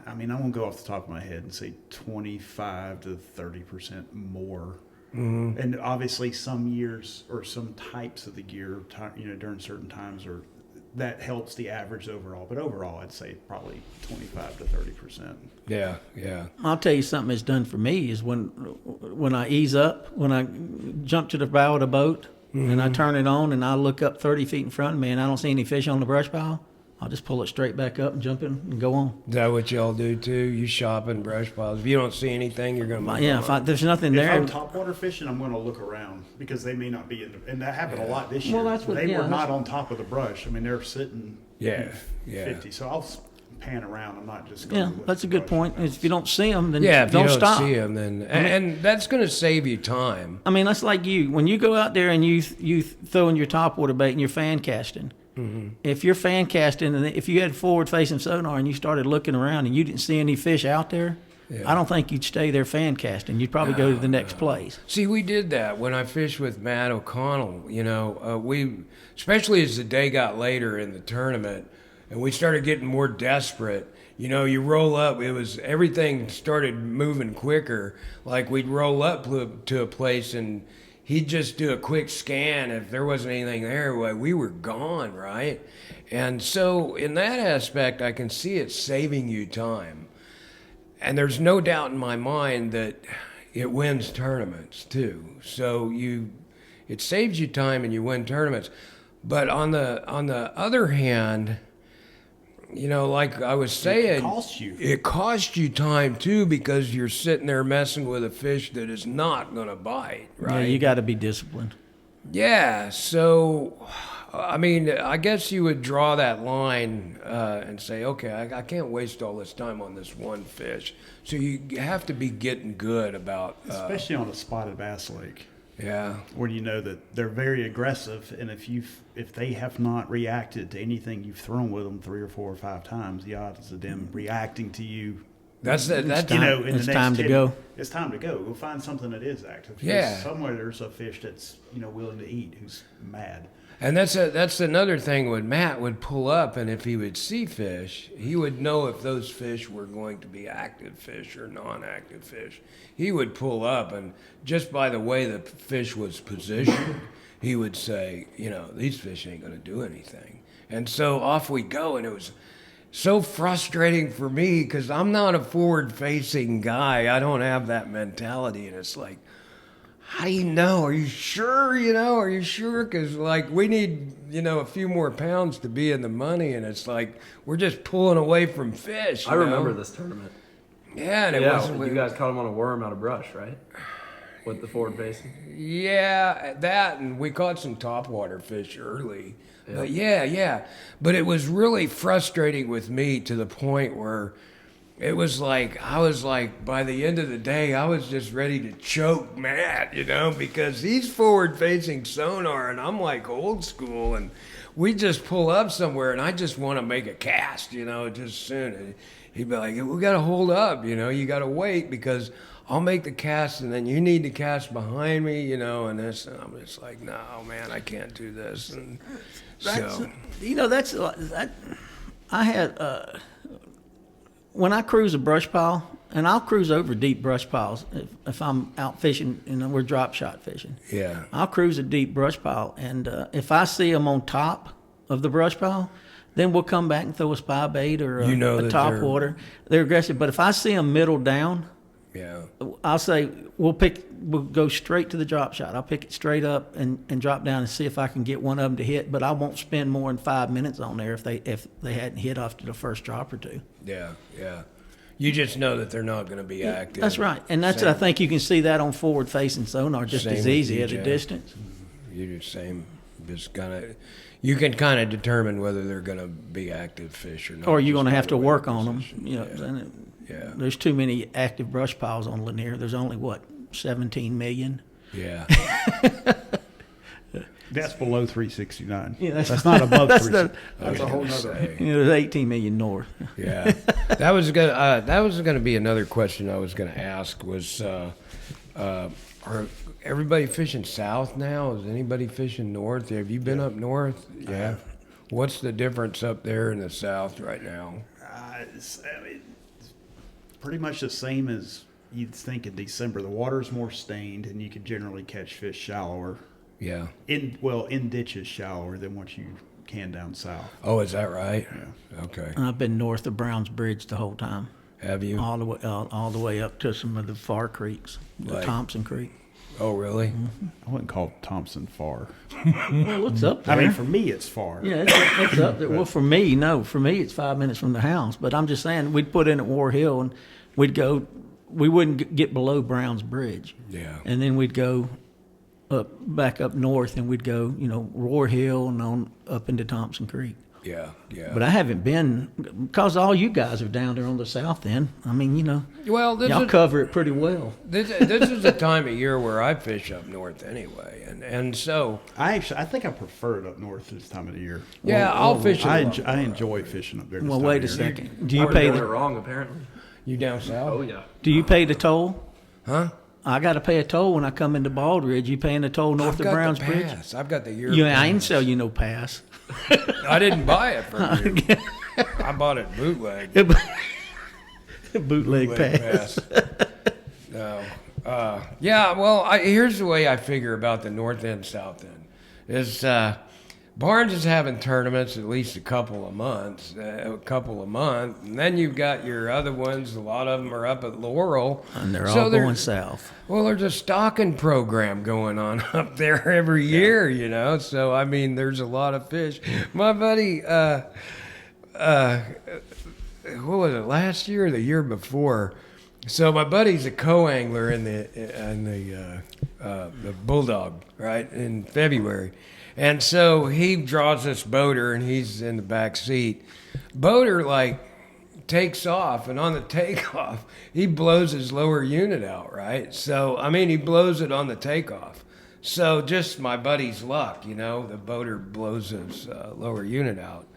I mean, I won't go off the top of my head and say 25 to 30% more. Mm-hmm. And obviously, some years or some types of the gear, during certain times, or that helps the average overall. But overall, I'd say probably 25 to 30%. Yeah, yeah. I'll tell you something that's done for me is when I ease up, when I jump to the bow of the boat and I turn it on and I look up 30 feet in front of me and I don't see any fish on the brush pile, I'll just pull it straight back up and jump in and go on. Is that what y'all do too? You shop in brush piles. If you don't see anything, you're gonna move Yeah, on. there's nothing If there. I'm topwater fishing, I'm going to look around because they may not be in the, and that happened a lot this year. Well, that's what- they yeah, were that's- not on top of the brush. I mean, they're sitting Yeah, yeah. 50. So I'll pan around. I'm not just going Yeah, to look that's at a the good brush. point. If you don't see them, then Yeah, if don't you don't stop. see them, then and that's gonna save you time. I mean, that's like you. When you go out there and you throw in your topwater bait and you're fan casting, if you're fan casting and if you had forward facing sonar and you started looking around and you didn't see any fish out there, I don't think you'd stay there fan casting. You'd probably go to the next place. See, we did that when I fished with Matt O'Connell. Especially as the day got later in the tournament, and we started getting more desperate. You roll up. Everything started moving quicker. Like we'd roll up to a place and he'd just do a quick scan. If there wasn't anything there, well, we were gone, right? And so in that aspect, I can see it saving you time. And there's no doubt in my mind that it wins tournaments too. So it saves you time and you win tournaments. But on the other hand, like I was saying, it costs you time too because you're sitting there messing with a fish that is not going to bite, right? Yeah, you got to be disciplined. Yeah, so I mean, I guess you would draw that line and say, okay, I can't waste all this time on this one fish. So you have to be getting good about, especially on a spotted bass lake. Yeah, where you know that they're very aggressive, and if they have not reacted to anything you've thrown with them 3 or 4 or 5 times, the odds of them reacting to you. That's in It's the next time to 10 go. It's time to go. Go find something that is active. Because Yeah. somewhere there's a fish that's willing to eat who's mad. and that's another thing when Matt would pull up, and if he would see fish, he would know if those fish were going to be active fish or non-active fish. He would pull up, and just by the way the fish was positioned, he would say, these fish ain't going to do anything. And so off we go, and it was so frustrating for me because I'm not a forward-facing guy. I don't have that mentality, and it's like, how do you know? Are you sure? Are you sure? Because, we need, a few more pounds to be in the money, and it's like we're just pulling away from fish. I remember this tournament. Yeah, and it Yeah, wasn't. you guys caught him on a worm out of brush, right? With the forward facing. Yeah, that, and we caught some topwater fish early. Yeah. But yeah. But it was really frustrating with me to the point where it was like, I was like, by the end of the day, I was just ready to choke Matt, because he's forward-facing sonar, and I'm like old school, and we just pull up somewhere, and I just want to make a cast, just soon. And he'd be like, we got to hold up, you got to wait, because I'll make the cast, and then you need to cast behind me, and this, and I'm just like, no, man, I can't do this. And I had when I cruise a brush pile, and I'll cruise over deep brush piles if I'm out fishing and we're drop shot fishing. Yeah. I'll cruise a deep brush pile, and if I see them on top of the brush pile, then we'll come back and throw a spy bait or a top water. They're aggressive, but if I see them middle down, yeah, I'll say we'll go straight to the drop shot. I'll pick it straight up and drop down and see if I can get one of them to hit. But I won't spend more than 5 minutes on there if they hadn't hit after the first drop or two. Yeah. You just know that they're not going to be active. That's right, and I think you can see that on forward facing sonar just Same as with easy at a DJ. distance. You do the same. Just you can kind of determine whether they're going to be active fish or not. Or you're just going to by have the to way work they're on them. positioned. Yeah. There's too many active brush piles on Lanier. There's only 17 million. Yeah. That's below 369. Yeah, that's not above that's 369. That's a whole nother. There's 18 million north. Yeah, that was gonna be another question I was gonna ask. Was are everybody fishing south now? Is anybody fishing north? Have you been up north? Yeah. What's the difference up there in the south right now? It's pretty much the same as you'd think in December. The water's more stained, and you can generally catch fish shallower. Yeah. In ditches shallower than what you can down south. Oh, is that right? Yeah. Okay. And I've been north of Browns Bridge the whole time, Have you? all the way up to some of the far creeks, the Like- Thompson Creek. Oh, really? I wouldn't call Thompson far. Well, it's up there. I mean, for me, it's far. Yeah, it's up there. Well, for me, no. For me, it's 5 minutes from the house. But I'm just saying, we'd put in at War Hill, and we'd go. We wouldn't get below Browns Bridge, Yeah. and then we'd go back up north, and we'd go, War Hill and on up into Thompson Creek. Yeah. Yeah. But I haven't been because all you guys are down there on the south end. I mean, well, y'all cover it pretty well. this is the time of year where I fish up north anyway, and so I think I prefer it up north this time of the year. yeah, I'll fish. I it enjoy fishing up there. This Well, time wait of a year. second. Do I you was pay doing it the wrong apparently. You down south? Oh yeah. Do you pay the toll? Huh? I got to pay a toll when I come into Baldridge. You paying the toll north I've of got Browns the Bridge? pass. I've got the year. I ain't pass. sell you no pass. I didn't buy it from you. I bought it bootleg. Bootleg pass. No. Yeah. Well, here's the way I figure about the north end, south end. Is Barnes is having tournaments at least a couple of months, and then you've got your other ones. A lot of them are up at Laurel, And they're So all going south. Well, there's a stocking program going on up there every year, So I mean, there's a lot of fish. My buddy, what was it? Last year or the year before? So my buddy's a co-angler in the Bulldog, right, in February. And so he draws this boater, and he's in the back seat. Boater, takes off, and on the takeoff, he blows his lower unit out, right? So, I mean, he blows it on the takeoff. So just my buddy's luck, the boater blows his lower unit out.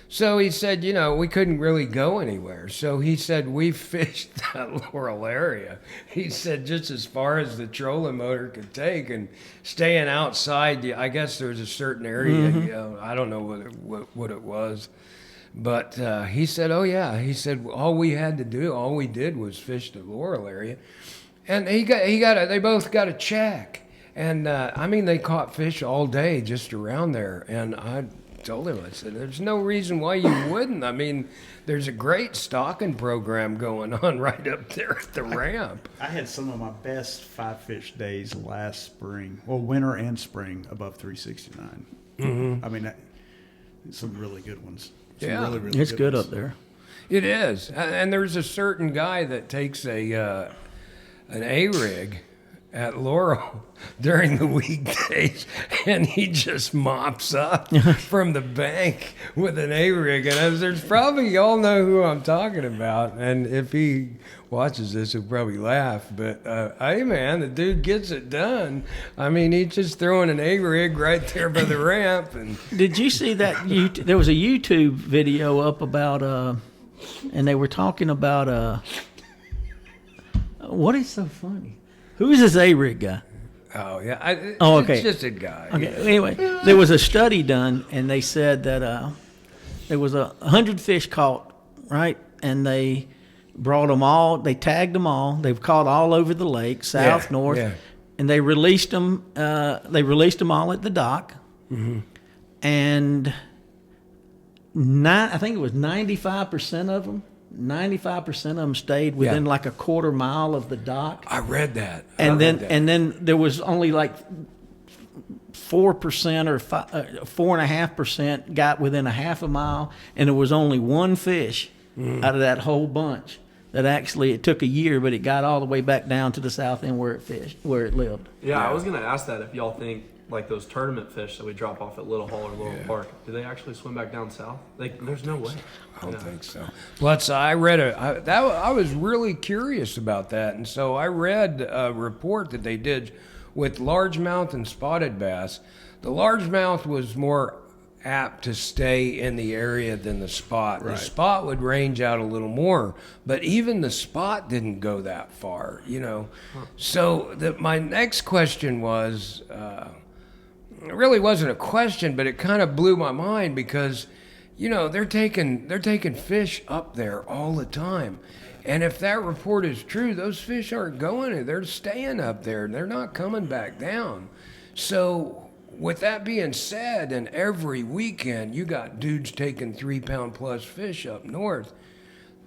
So he said, we couldn't really go anywhere. So he said, we fished that Laurel area. He said, just as far as the trolling motor could take, and staying outside, I guess there was a certain area, I don't know what it was. But he said, oh, yeah. He said, all we did was fish the Laurel area. And they both got a check. And, they caught fish all day just around there. And I told him, I said, there's no reason why you wouldn't. I mean, there's a great stocking program going on right up there at the ramp. I had some of my best five fish days last spring. Well, winter and spring above 369. Mm-hmm. I mean, some really good ones. Some Yeah. really, really It's good ones. up there. It is. And there's a certain guy that takes an A-rig at Laurel during the weekdays, and he just mops up from the bank with an A-rig. And there's probably, y'all know who I'm talking about, and if he watches this, he'll probably laugh. But, hey, man, the dude gets it done. I mean, he's just throwing an A-rig right there by the ramp. And Did you see that? There was a YouTube video up about, and they were talking about, what is so funny? Who is this A-rig guy? oh, yeah. Okay. It's just a guy. Okay. Anyway, there was a study done, and they said that there was 100 fish caught, right? And they brought them all. They tagged them all. They've caught all over the lake, south, Yeah, north, yeah. and they released them. They released them all at the dock, and I think it was 95% of them. 95% of them stayed within Yeah. like a quarter mile of the dock. I read that. And then there was only like 4% or 4.5% got within a half a mile, and there was only one fish out of that whole bunch that actually it took a year, but it got all the way back down to the south end where it lived. Yeah, I was gonna ask that if y'all think like those tournament fish that we drop off at Little Hall or Little Park, do they actually swim back down south? There's no way. I don't think so. Plus, I read I was really curious about that, and so I read a report that they did with largemouth and spotted bass. The largemouth was more apt to stay in the area than the spot. The spot would range out a little more, but even the spot didn't go that far, you know. So my next question was, it really wasn't a question, but it kind of blew my mind because, you know, they're taking fish up there all the time. And if that report is true, those fish aren't going, they're staying up there. They're not coming back down. So with that being said, and every weekend you got dudes taking 3-pound plus fish up north,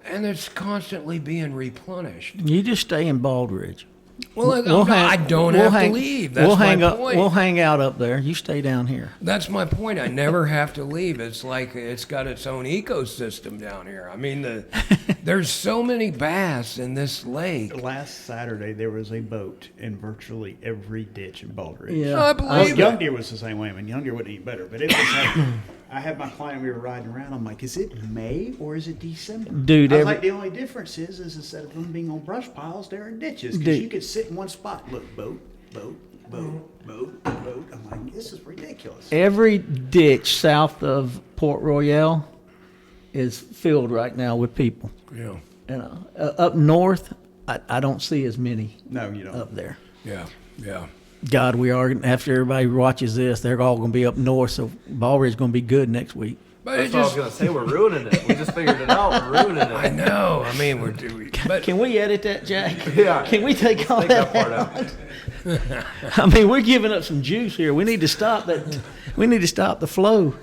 and it's constantly being replenished. You just stay in Bald Ridge. Well, I don't have to leave. That's my point. We'll hang out up there. You stay down here. That's my point. I never have to leave. It's like it's got its own ecosystem down here. I mean, there's so many bass in this lake. Last Saturday, there was a boat in virtually every ditch in Bald Ridge. Yeah. I believe Young it. Deer was the same way. I mean, Young Deer wouldn't eat better, but it was like, I had my client, we were riding around. I'm like, is it May or is it December? Dude, I was like, the only difference is instead of them being on brush piles, they're in ditches. Because Dude. you could sit in one spot, look, boat, boat, boat, boat, boat. I'm like, this is ridiculous. every ditch south of Port Royale is filled right now with people. Yeah, You know, up north, I don't see as many No, you don't. up there. yeah, yeah. God, we are, after everybody watches this, they're all going to be up north, so Bald Ridge is going to be good next week. But That's it what I was just, going to say. We're ruining it. We just figured it out. We're ruining it. I know. I mean, we're doing. But Can we edit that, Jack? Yeah. Can we take all Take that that part out. I mean, we're giving up some juice here. We need to stop that. We need to stop the flow.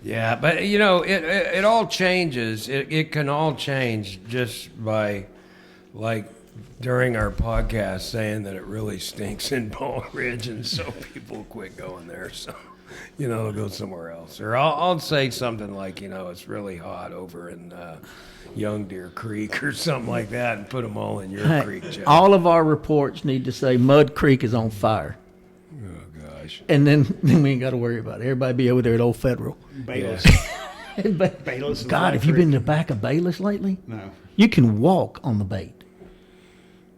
yeah, but you know, it all changes. It can all change just by, like, during our podcast saying that it really stinks in Bald Ridge, and so people quit going there. So, you know, they'll go somewhere else. Or I'll say something like, you know, it's really hot over in Young Deer Creek or something like that, and put them all in your Hey, creek, Jack. all of our reports need to say Mud Creek is on fire, Oh gosh. and then we ain't got to worry about it. Everybody be over there at Old Federal. Bayless. Bayless is God, Black have you Creek. been to the back of Bayless lately? No, You can walk on the bait.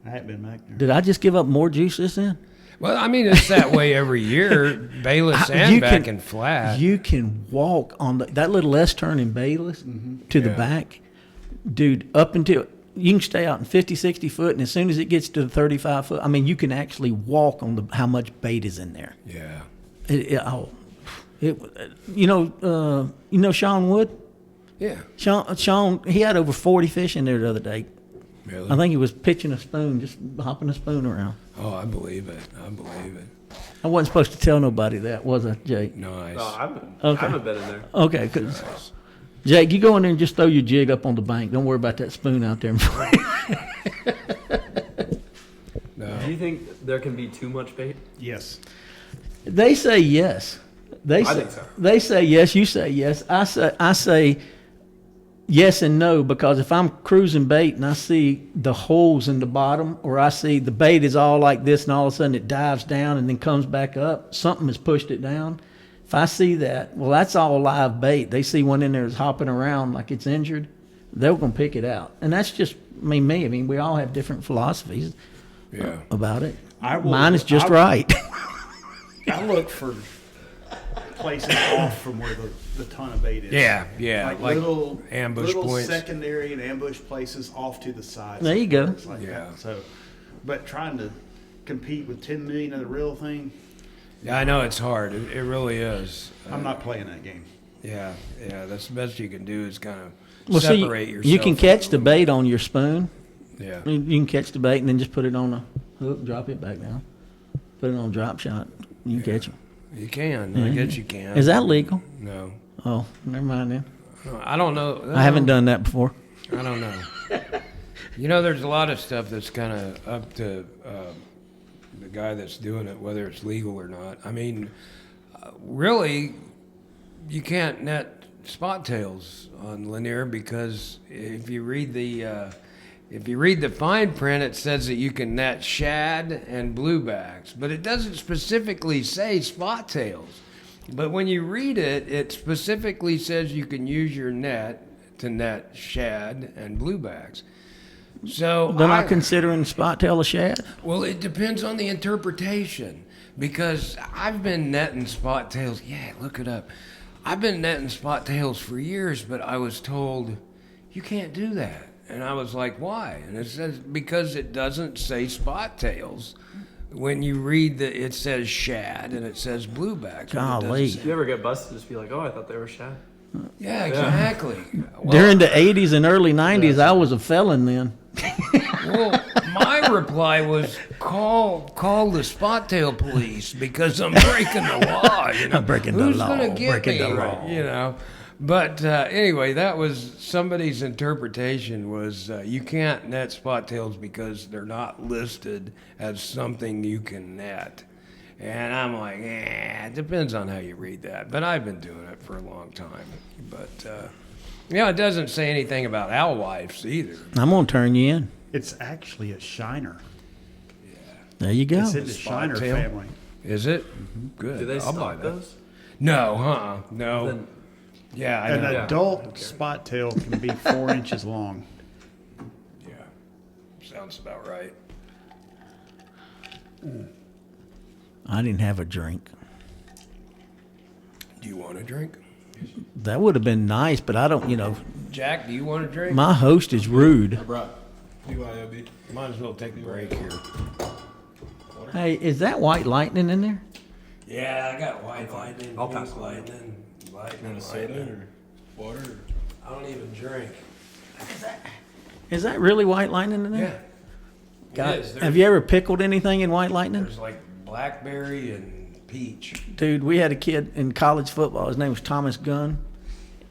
I haven't been back there. Did I just give up more juice this in? Well, I mean, it's that way every year, Bayless and You back can- and flat. You can walk on that little S turn in Bayless to the Yeah. back. Dude, up until you can stay out in 50, 60 foot, and as soon as it gets to the 35 foot, I mean, you can actually walk on how much bait is in there. Yeah. You know Sean Wood? Yeah. Sean, he had over 40 fish in there the other day. Really? I think he was pitching a spoon, just hopping a spoon around. Oh, I believe it. I believe it. I wasn't supposed to tell nobody that, was I, Jake? Nice. No, I Okay. haven't been in there. Okay, because Jake, you go in there and just throw your jig up on the bank. Don't worry about that spoon out there in front. No. Do you think there can be too much bait? Yes. They say yes. I think so. They say yes. You say yes. I say yes and no, because if I'm cruising bait and I see the holes in the bottom, or I see the bait is all like this and all of a sudden it dives down and then comes back up, something has pushed it down. If I see that, well, that's all live bait. They see one in there is hopping around like it's injured, they're going to pick it out. And that's just me. I mean, we all have different philosophies Yeah. about it. I will- Mine is just I will- right. I look for places off from where the ton of bait is. Yeah, yeah. Like little ambush little points. secondary and ambush places off to the side. There you go. It's like Yeah. that. So, but trying to compete with 10 million of the real thing, Yeah, I know it's hard. It really is. I'm not playing that game. Yeah, yeah. That's the best you can do is kind of Well, see, separate yourself. you can catch the bait on your spoon. Yeah. You can catch the bait and then just put it on a hook, drop it back down. Put it on a drop shot. You can catch them. You can. I guess you can. Is that legal? No. Oh, never mind then. I don't know. I haven't done that before. I don't know. You know, there's a lot of stuff that's kind of up to the guy that's doing it, whether it's legal or not. I mean, really, you can't net spot tails on Lanier, because if you read the fine print, it says that you can net shad and bluebacks, but it doesn't specifically say spot tails. But when you read it, it specifically says you can use your net to net shad and bluebacks. So They're not considering spot tail a shad? well, it depends on the interpretation, because I've been netting spot tails. Yeah, look it up. I've been netting spot tails for years, but I was told you can't do that. And I was like, why? And it says because it doesn't say spot tails. When you read it says shad and it says blueback. Golly. You ever get busted, just be like, oh, I thought they were shad. Yeah, exactly. Well, During the 80s and early 90s, I was a felon then. well, my reply was call the spot tail police because I'm breaking the law. You know, I'm breaking the who's law, gonna get breaking me? the law. You know, but anyway, that was somebody's interpretation was you can't net spot tails because they're not listed as something you can net. And I'm like, it depends on how you read that. But I've been doing it for a long time. But, it doesn't say anything about alewives either. I'm going to turn you in. It's actually a shiner. There you go. It's in the shiner tail? family. Is it? Good. Do they I'll buy stock that. those? No, no. Then, Yeah, I An know. Yeah. adult Okay. spot tail can be 4 inches long. Yeah. Sounds about right. I didn't have a drink. Do you want a drink? That would have been nice, but I don't, Jack, do you want a drink? my host is rude. Brought BYOB. Might as well take a break here. Hey, is that white lightning in there? Yeah, I got white lightning, I'll pass pink it. lightning, lightning, Soda lightning. or water? I don't even drink. Is that really white lightning in there? Yeah. God, It is. have you ever pickled anything in white lightning? There's like blackberry and peach. Dude, we had a kid in college football. His name was Thomas Gunn.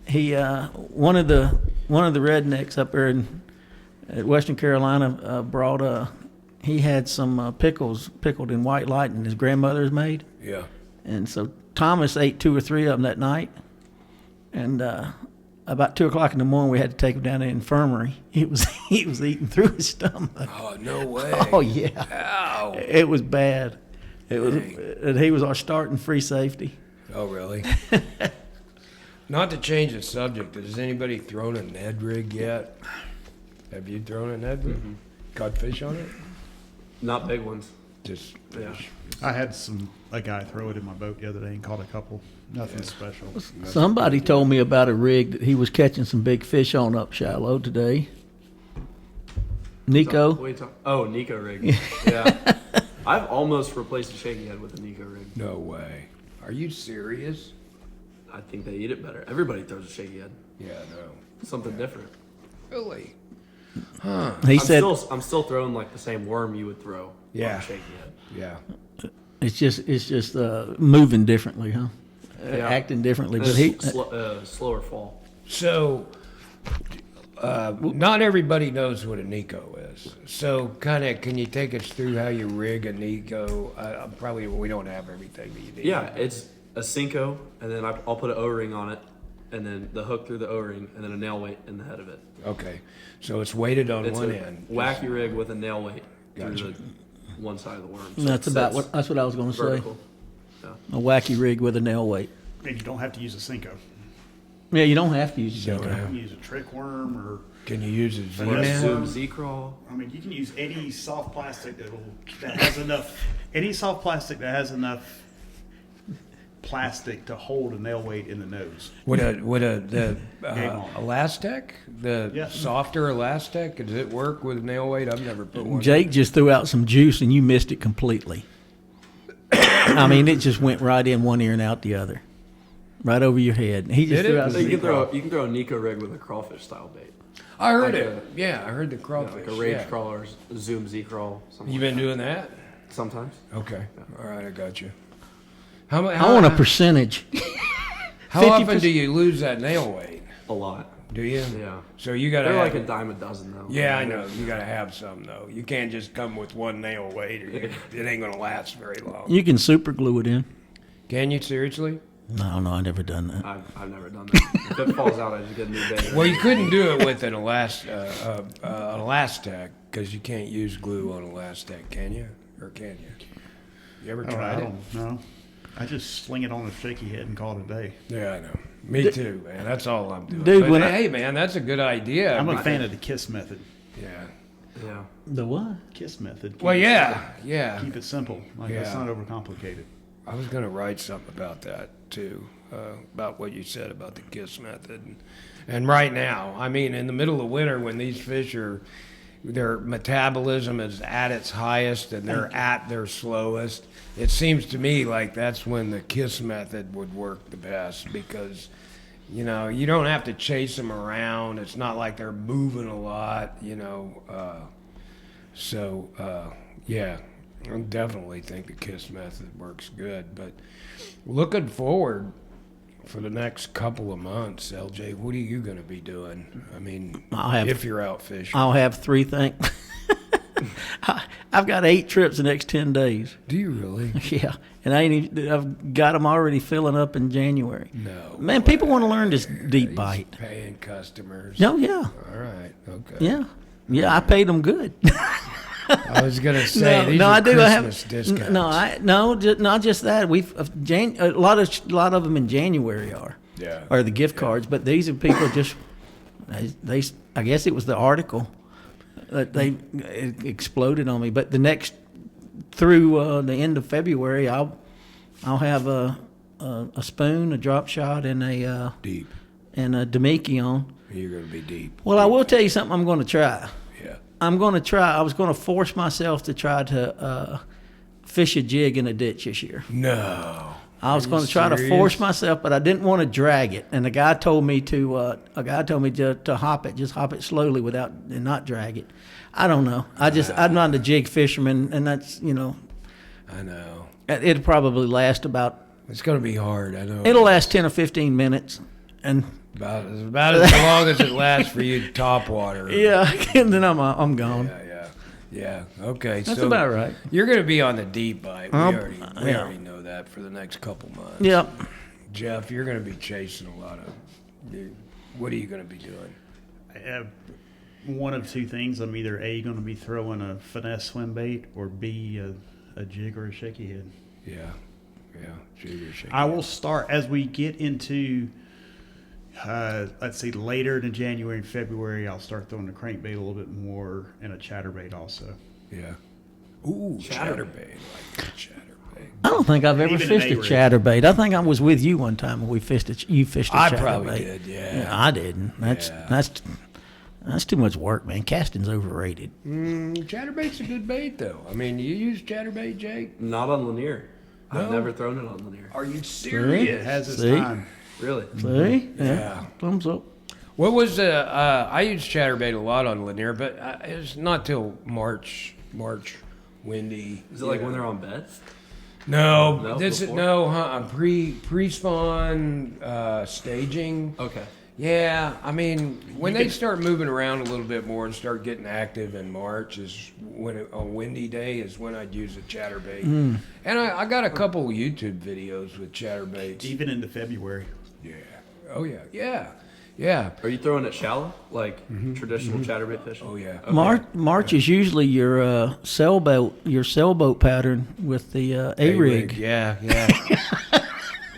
He one of the rednecks up there at Western Carolina brought he had some pickles pickled in white lightning his grandmother's made, Yeah. and so Thomas ate 2 or 3 of them that night. And about 2:00 in the morning, we had to take him down to the infirmary. He was eating through his stomach. Oh, no way. Oh yeah, Ow. it was bad. It was, Dang. and he was our starting free safety. Oh, really? Not to change the subject, has anybody thrown a Ned rig yet? Have you thrown a Ned rig? Caught fish on it? not big ones. Just Yeah. fish. I had a guy throw it in my boat the other day and caught a couple. Nothing special. Somebody told me about a rig that he was catching some big fish on up shallow today. Nico. What are you talking? Oh, Nico rig. Yeah. I've almost replaced a shaky head with a Nico rig. No way. Are you serious? I think they eat it better. Everybody throws a shaky head. Yeah, no. Something different. Really? He said I'm still throwing like the same worm you would throw on Yeah. a shaky head. Yeah. it's just moving differently, huh? Yeah. Acting differently. And But he slower fall. So, not everybody knows what a Nico is. So, kind of, can you take us through how you rig a Nico? Probably we don't have everything that you need. Yeah, it's a Cinco, and then I'll put an O-ring on it, and then the hook through the O-ring, and then a nail weight in the head of it. Okay. So it's weighted on It's one a end. wacky rig with a nail weight Gotcha. through the one side of the worm. So that's it about sits that's what I was going to say. vertical. A wacky rig with a nail weight. And you don't have to use a Cinco. Yeah, you don't have to use a Don't Cinco. You have- can use a trick worm or, Can you use a But that's Z-Man? Zoom Z-crawl. I mean, you can use any soft plastic that has enough plastic to hold a nail weight in the nose. Would the Game on. elastic, the Yeah. softer elastic, does it work with nail weight? I've never put one. Jake just threw out some juice and you missed it completely. I mean, it just went right in one ear and out the other, right over your head. He just Did threw it? out So some. you can throw a Nico rig with a crawfish style bait. I heard like it. Yeah, I heard the Yeah, crawfish. like a rage yeah. crawler, Zoom Z crawl. You been doing that? Sometimes. Okay. All right, I got you. How I want a percentage. How often 50%. do you lose that nail weight? A lot. Do you? Yeah. So you got to They're have like a dime a dozen though. Yeah, I know. You got to have some though. You can't just come with one nail weight, or it ain't gonna last very long. You can super glue it in. Can you seriously? No, I never done that. I've never done that. If it falls out, I just get a new bait. Well, you couldn't do it with an Elastec because you can't use glue on Elastec, can you? Or can you? You ever I tried it? don't know. I just sling it on a shaky head and call it a day. Yeah, I know. Me too, man. That's all I'm doing. Dude, But when hey, man, that's a good idea. I'm a Because- fan of the KISS method. Yeah. Yeah. The what? KISS method. Well, Keep it yeah, yeah. simple. Keep it simple. Like, it's Yeah. not overcomplicated. I was going to write something about that too, about what you said about the KISS method. And right now, I mean, in the middle of winter when these fish their metabolism is at its highest and they're at their slowest, it seems to me like that's when the KISS method would work the best because, you know, you don't have to chase them around. It's not like they're moving a lot, you know. Yeah. I definitely think the KISS method works good, but looking forward for the next couple of months, LJ, what are you going to be doing? I mean, if you're out fishing. I'll have 3 things. I've got 8 trips the next 10 days. Do you really? Yeah, and I've got them already filling up in January. No. Man, people want to learn this deep He's bite. paying customers. Oh, yeah. All right. Okay. Yeah. Yeah, I paid them good. I was going to say, these are I do. Christmas discounts. Not just that. A lot of them in January Yeah. are the gift cards, but these are people just they. I guess it was the article that it exploded on me. But the next through the end of February, I'll have a spoon, a drop shot, and a Deep. and a Demikion. You're going to be deep. Well, I will tell you something. I'm going to try. Yeah. I'm going to try. I was going to force myself to try to fish a jig in a ditch this year. No. I was Are going you to try to serious? force myself, but I didn't want to drag it. And the guy told me to hop it, just hop it slowly and not drag it. I don't know. I'm not a jig fisherman, and that's I know. it'll probably last It's going to be hard. I know. it'll last 10 or 15 minutes, and About as long as it lasts for you top water. yeah, and then I'm gone. Yeah. Okay. That's so about right. You're going to be on the deep bite. We yeah. already know that for the next couple months. Yep. Jeff, you're going to be chasing a lot of. What are you going to be doing? I have one of 2 things. I'm either A, going to be throwing a finesse swim bait, or B, a jig or a shaky head. Yeah. Sugar shaking. I will start as we get into, let's see, later in January and February, I'll start throwing the crankbait a little bit more and a chatterbait also. Yeah. Ooh, chatterbait. Like chatterbait. I don't think I've ever Even fished an a A-rig. chatterbait. I think I was with you one time when we fished it. You fished a chatterbait. I probably did. Yeah. I didn't. That's too much work, man. Casting's overrated. Chatterbait's a good bait, though. I mean, you use chatterbait, Jake? Not on Lanier. I've No? never thrown it on Lanier. Are you It serious? has its See? time. Really? See? Yeah. Thumbs up. What was I used chatterbait a lot on Lanier, but it was not till March, windy. Is it like when they're on bed? No, No, this is before? pre-spawn staging. Okay. Yeah, I mean when they start moving around a little bit more and start getting active in March is when a windy day is when I'd use a chatterbait. And I got a couple YouTube videos with chatterbaits. Even into February. Yeah. Oh yeah. Yeah. Are you throwing it shallow, like traditional chatterbait fishing? Oh yeah. March is usually your sailboat pattern with the A-rig. Yeah.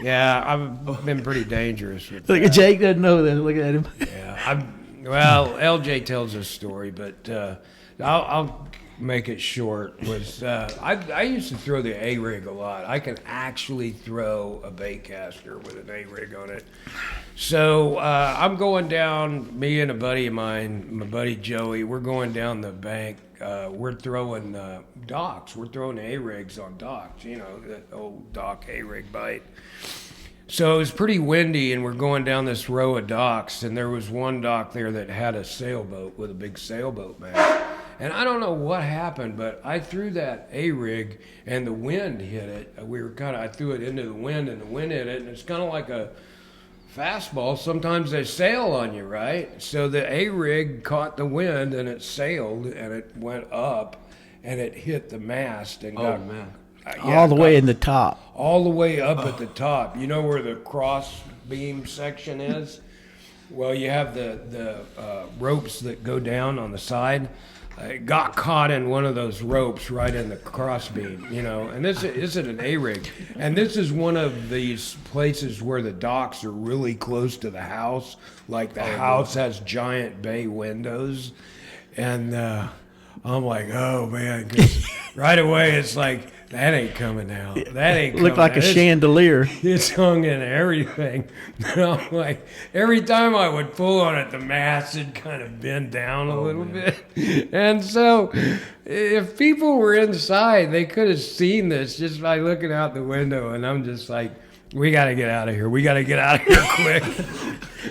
Yeah, I've been pretty dangerous with Look that. at Jake doesn't know that. Look at him. Yeah, LJ tells this story, but I'll make it short. I used to throw the A-rig a lot. I can actually throw a bait caster with an A-rig on it. So I'm going down, me and a buddy of mine, my buddy Joey, we're going down the bank. We're throwing docks. We're throwing A-rigs on docks, you know, that old dock A-rig bite. So it was pretty windy, and we're going down this row of docks, and there was one dock there that had a sailboat with a big sailboat mast. And I don't know what happened, but I threw that A-rig, and the wind hit it. I threw it into the wind, and the wind hit it, and it's kind of like a fastball. Sometimes they sail on you, right? So the A-rig caught the wind, and it sailed, and it went up, and it hit the mast and got... man. All the way in the top. All the way up at the top. You know where the cross beam section is? Well, you have the ropes that go down on the side. It got caught in one of those ropes right in the cross beam, you know. And this isn't an A-rig. And this is one of these places where the docks are really close to the house. Like the house has giant bay windows. And I'm like, oh man, 'cause right away it's like that ain't coming out. That ain't Looked coming like out. a chandelier. It's hung in everything. And I'm like, every time I would pull on it, the mast would kind of bend down a little bit. And so, if people were inside, they could have seen this just by looking out the window. And I'm just like, we got to get out of here. We got to get out of here quick.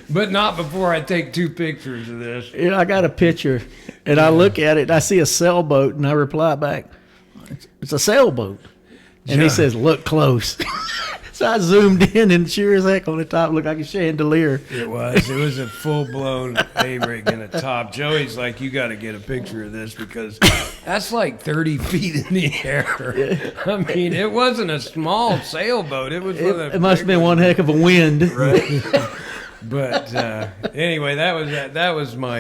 But not before I take 2 pictures of this. Yeah, I got a picture, and I look at it, and I see a sailboat, and I reply back, it's a sailboat. And he says, look close. So I zoomed in, and sure as heck on the top looked like a chandelier. It was a full-blown A-rig in the top. Joey's like, you got to get a picture of this because that's like 30 feet in the air. I mean, it wasn't a small sailboat. It was one of the It must have been one heck of a wind. right? But anyway, that was my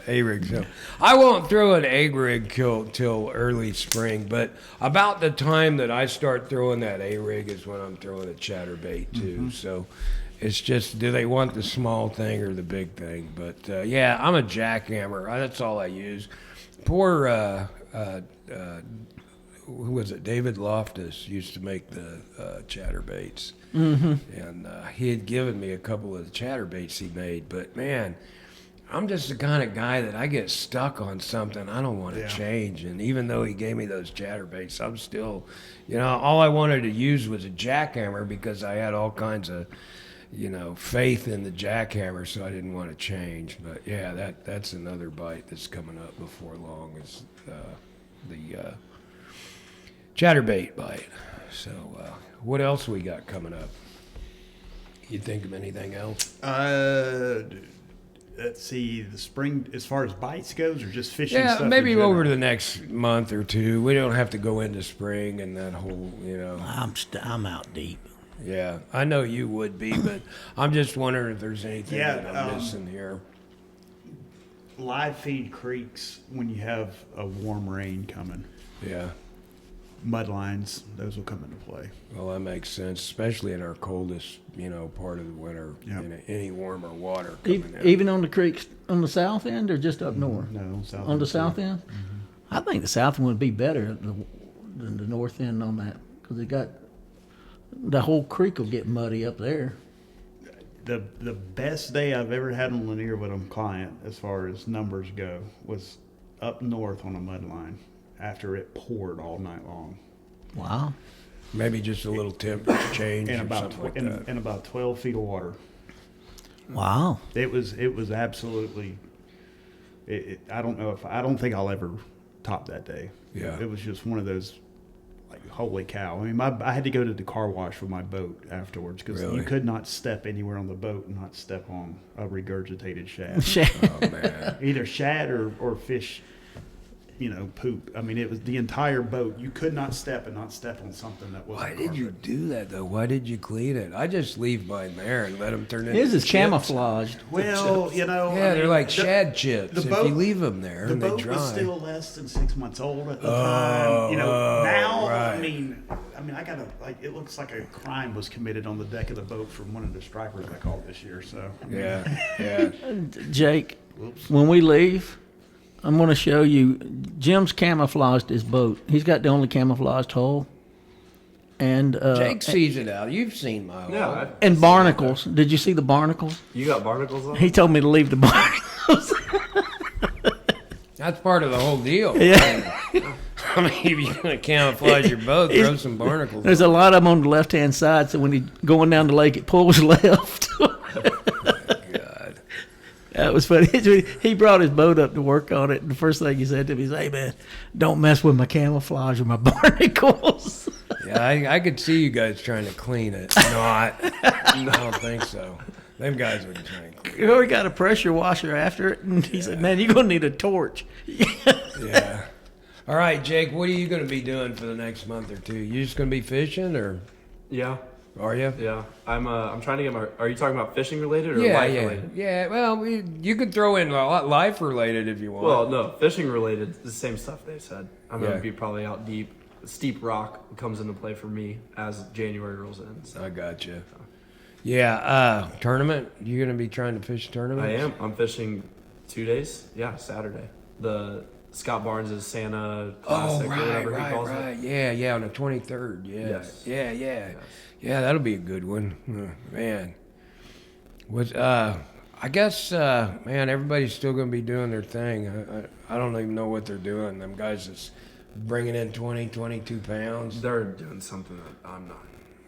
A-rig. So I won't throw an A-rig till early spring. But about the time that I start throwing that A-rig is when I'm throwing a chatterbait too. So it's just, do they want the small thing or the big thing? But yeah, I'm a jackhammer. That's all I use. Poor who was it? David Loftus used to make the chatterbaits. Mm-hmm. And he had given me a couple of the chatterbaits he made. But, man, I'm just the kind of guy that I get stuck on something I don't want to change. And even though he gave me those chatterbaits, I'm still, all I wanted to use was a jackhammer because I had all kinds of, faith in the jackhammer, so I didn't want to change. But, yeah, that's another bite that's coming up before long is the chatterbait bite. So, what else we got coming up? You think of anything else? Let's see, the spring, as far as bites goes, or just fishing Yeah, stuff maybe in general? over the next month or two. We don't have to go into spring and that whole, I'm out deep. Yeah, I know you would be, but I'm just wondering if there's anything Yeah, that I'm missing here. Live feed creeks when you have a warm rain coming. Yeah. Mud lines, those will come into play. Well, that makes sense, especially in our coldest, part of the winter. Yep. Any warmer water coming in. Even on the creeks on the south end or just up north? No, south On the end, south too. end? I think the south end would be better than the north end on that because the whole creek will get muddy up there. The best day I've ever had on Lanier with a client, as far as numbers go, was up north on a mud line after it poured all night long. Wow. Maybe just a little temperature change And or about something like that. and about 12 feet of water. Wow. It was absolutely. I don't think I'll ever top that day. Yeah. It was just one of those, like, holy cow. I mean, I had to go to the car wash with my boat afterwards because Really? you could not step anywhere on the boat and not step on a regurgitated shad. Oh, man. Either shad or fish, poop. I mean, it was the entire boat. You could not step and not step on something that wasn't Why did you carpet. do that, though? Why did you clean it? I just leave mine there and let them turn into His is chips. camouflaged. Well, Yeah, I they're mean, like shad chips. the If boat- you leave them there The and they boat dry. was still less than 6 months old at the time. Now, right. I mean, I gotta, it looks like a crime was committed on the deck of the boat from one of the stripers I caught this year. So Yeah. Jake, when we leave, I'm going to show you. Jim's camouflaged his boat. He's got the only camouflaged hull. And Jake sees it out. You've seen my hole. Yeah. and barnacles. Did you see the barnacles? You got barnacles on? He told me to leave the barnacles. That's part of the whole deal. Yeah. I mean, if you're going to camouflage your boat, throw some barnacles. There's a lot of them on the left-hand side, so when he's going down the lake, it pulls left. God. That was funny. He brought his boat up to work on it, and the first thing he said to me is, "Hey, man, don't mess with my camouflage or my barnacles." Yeah, I could see you guys trying to clean it. I don't think so. Them guys would try and clean We got a pressure washer after it, and he said, "Man, you're going to need a torch." Yeah. All right, Jake, what are you going to be doing for the next month or two? You just going to be fishing, or Yeah. are you? Yeah. I'm trying to get my. Are you talking about fishing related or life related? Yeah, well, you can throw in life related if you want. Well, no, fishing related. The same stuff they said. I'm Yeah. gonna be probably out deep. Steep rock comes into play for me as January rolls in. So. I got you. Yeah, tournament. You going to be trying to fish a tournament? I am. I'm fishing 2 days. Yeah, Saturday. The Scott Barnes' Santa Oh, Classic, or right, whatever he calls right. it. Yeah, on the 23rd. Yeah, Yes. yeah. That'll be a good one, man. I guess, man, everybody's still gonna be doing their thing. I don't even know what they're doing. Them guys that's bringing in 22 pounds. They're doing something that I'm not.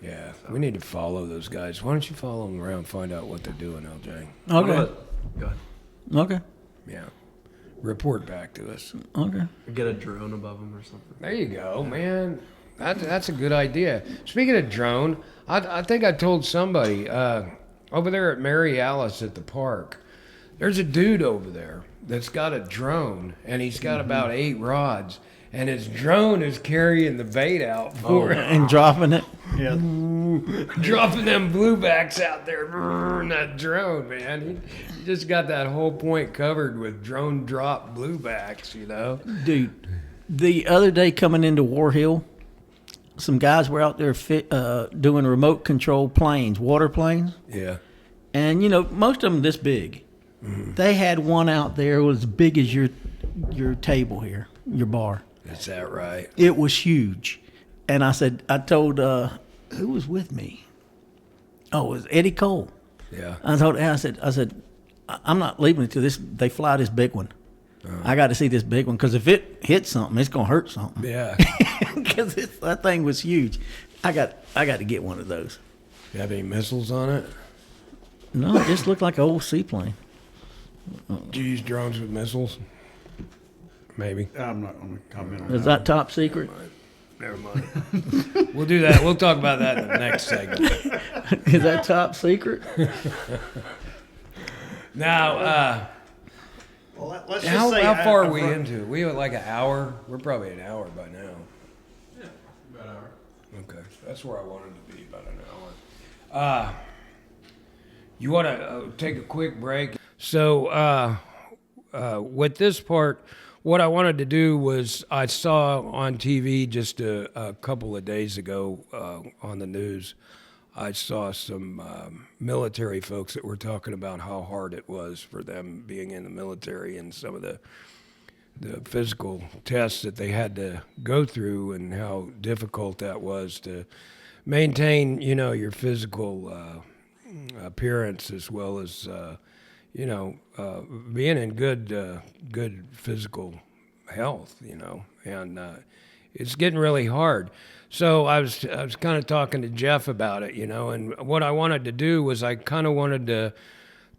Yeah, we need to follow those guys. Why don't you follow them around, find out what they're doing, LJ? Okay. Go ahead. Okay. Yeah, report back to us. Okay. Get a drone above them or something. There you go, man. That's a good idea. Speaking of drone, I think I told somebody over there at Mary Alice at the park, there's a dude over there that's got a drone, and he's got about 8 rods, and his drone is carrying the bait out for him. And dropping it. Yeah. Dropping them bluebacks out there in that drone, man. He just got that whole point covered with drone drop bluebacks, you know. Dude, the other day coming into War Hill, some guys were out there doing remote control planes, water planes. Yeah. And, you know, most of them this big. They had one out there was as big as your table here, your bar. Is that right? It was huge. And I told, who was with me? Oh, it was Eddie Cole. Yeah. I told him, I said, I'm not leaving until they fly this big one. I got to see this big one because if it hits something, it's gonna hurt something. Yeah. Because that thing was huge. I got to get one of those. You have any missiles on it? No, it just looked like an old seaplane. Do you use drones with missiles? Maybe. I'm not going to comment on Is that. that top secret? Never mind. We'll do that. We'll talk about that in the next segment. Is that top secret? Now, Well, let's just how say far are we into it? We were like an hour? We're probably an hour by now. Yeah, about an hour. Okay. That's where I wanted to be, about an hour. You want to take a quick break? So, with this part, what I wanted to do was I saw on TV just a couple of days ago on the news, I saw some military folks that were talking about how hard it was for them being in the military and some of the physical tests that they had to go through and how difficult that was to maintain, you know, your physical appearance as well as, you know, being in good physical health, you know, and it's getting really hard. So I was kind of talking to Jeff about it, you know, and what I wanted to do was I kind of wanted to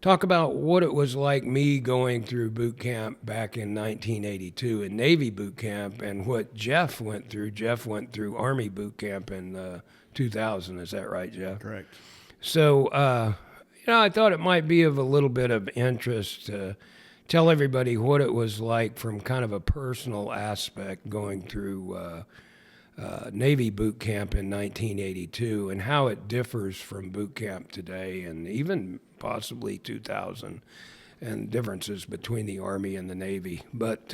talk about what it was like me going through boot camp back in 1982 in Navy boot camp and what Jeff went through. Jeff went through Army boot camp in 2000. Is that right, Jeff? Correct. So, you know, I thought it might be of a little bit of interest to tell everybody what it was like from kind of a personal aspect going through Navy boot camp in 1982 and how it differs from boot camp today and even possibly 2000 and differences between the Army and the Navy. But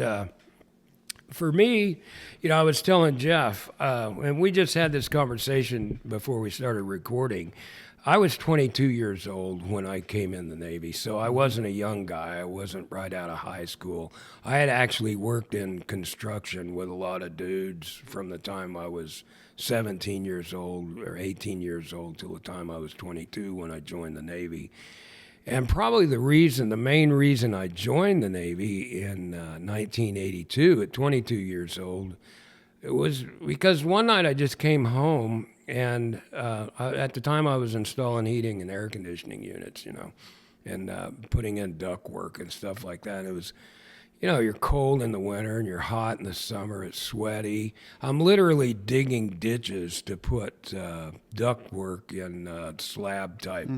for me, you know, I was telling Jeff, and we just had this conversation before we started recording. I was 22 years old when I came in the Navy, so I wasn't a young guy. I wasn't right out of high school. I had actually worked in construction with a lot of dudes from the time I was 17 years old or 18 years old till the time I was 22 when I joined the Navy. And probably the main reason I joined the Navy in 1982 at 22 years old, it was because one night I just came home and at the time I was installing heating and air conditioning units, you know, and putting in duct work and stuff like that. It was, you know, you're cold in the winter and you're hot in the summer. It's sweaty. I'm literally digging ditches to put duct work in slab type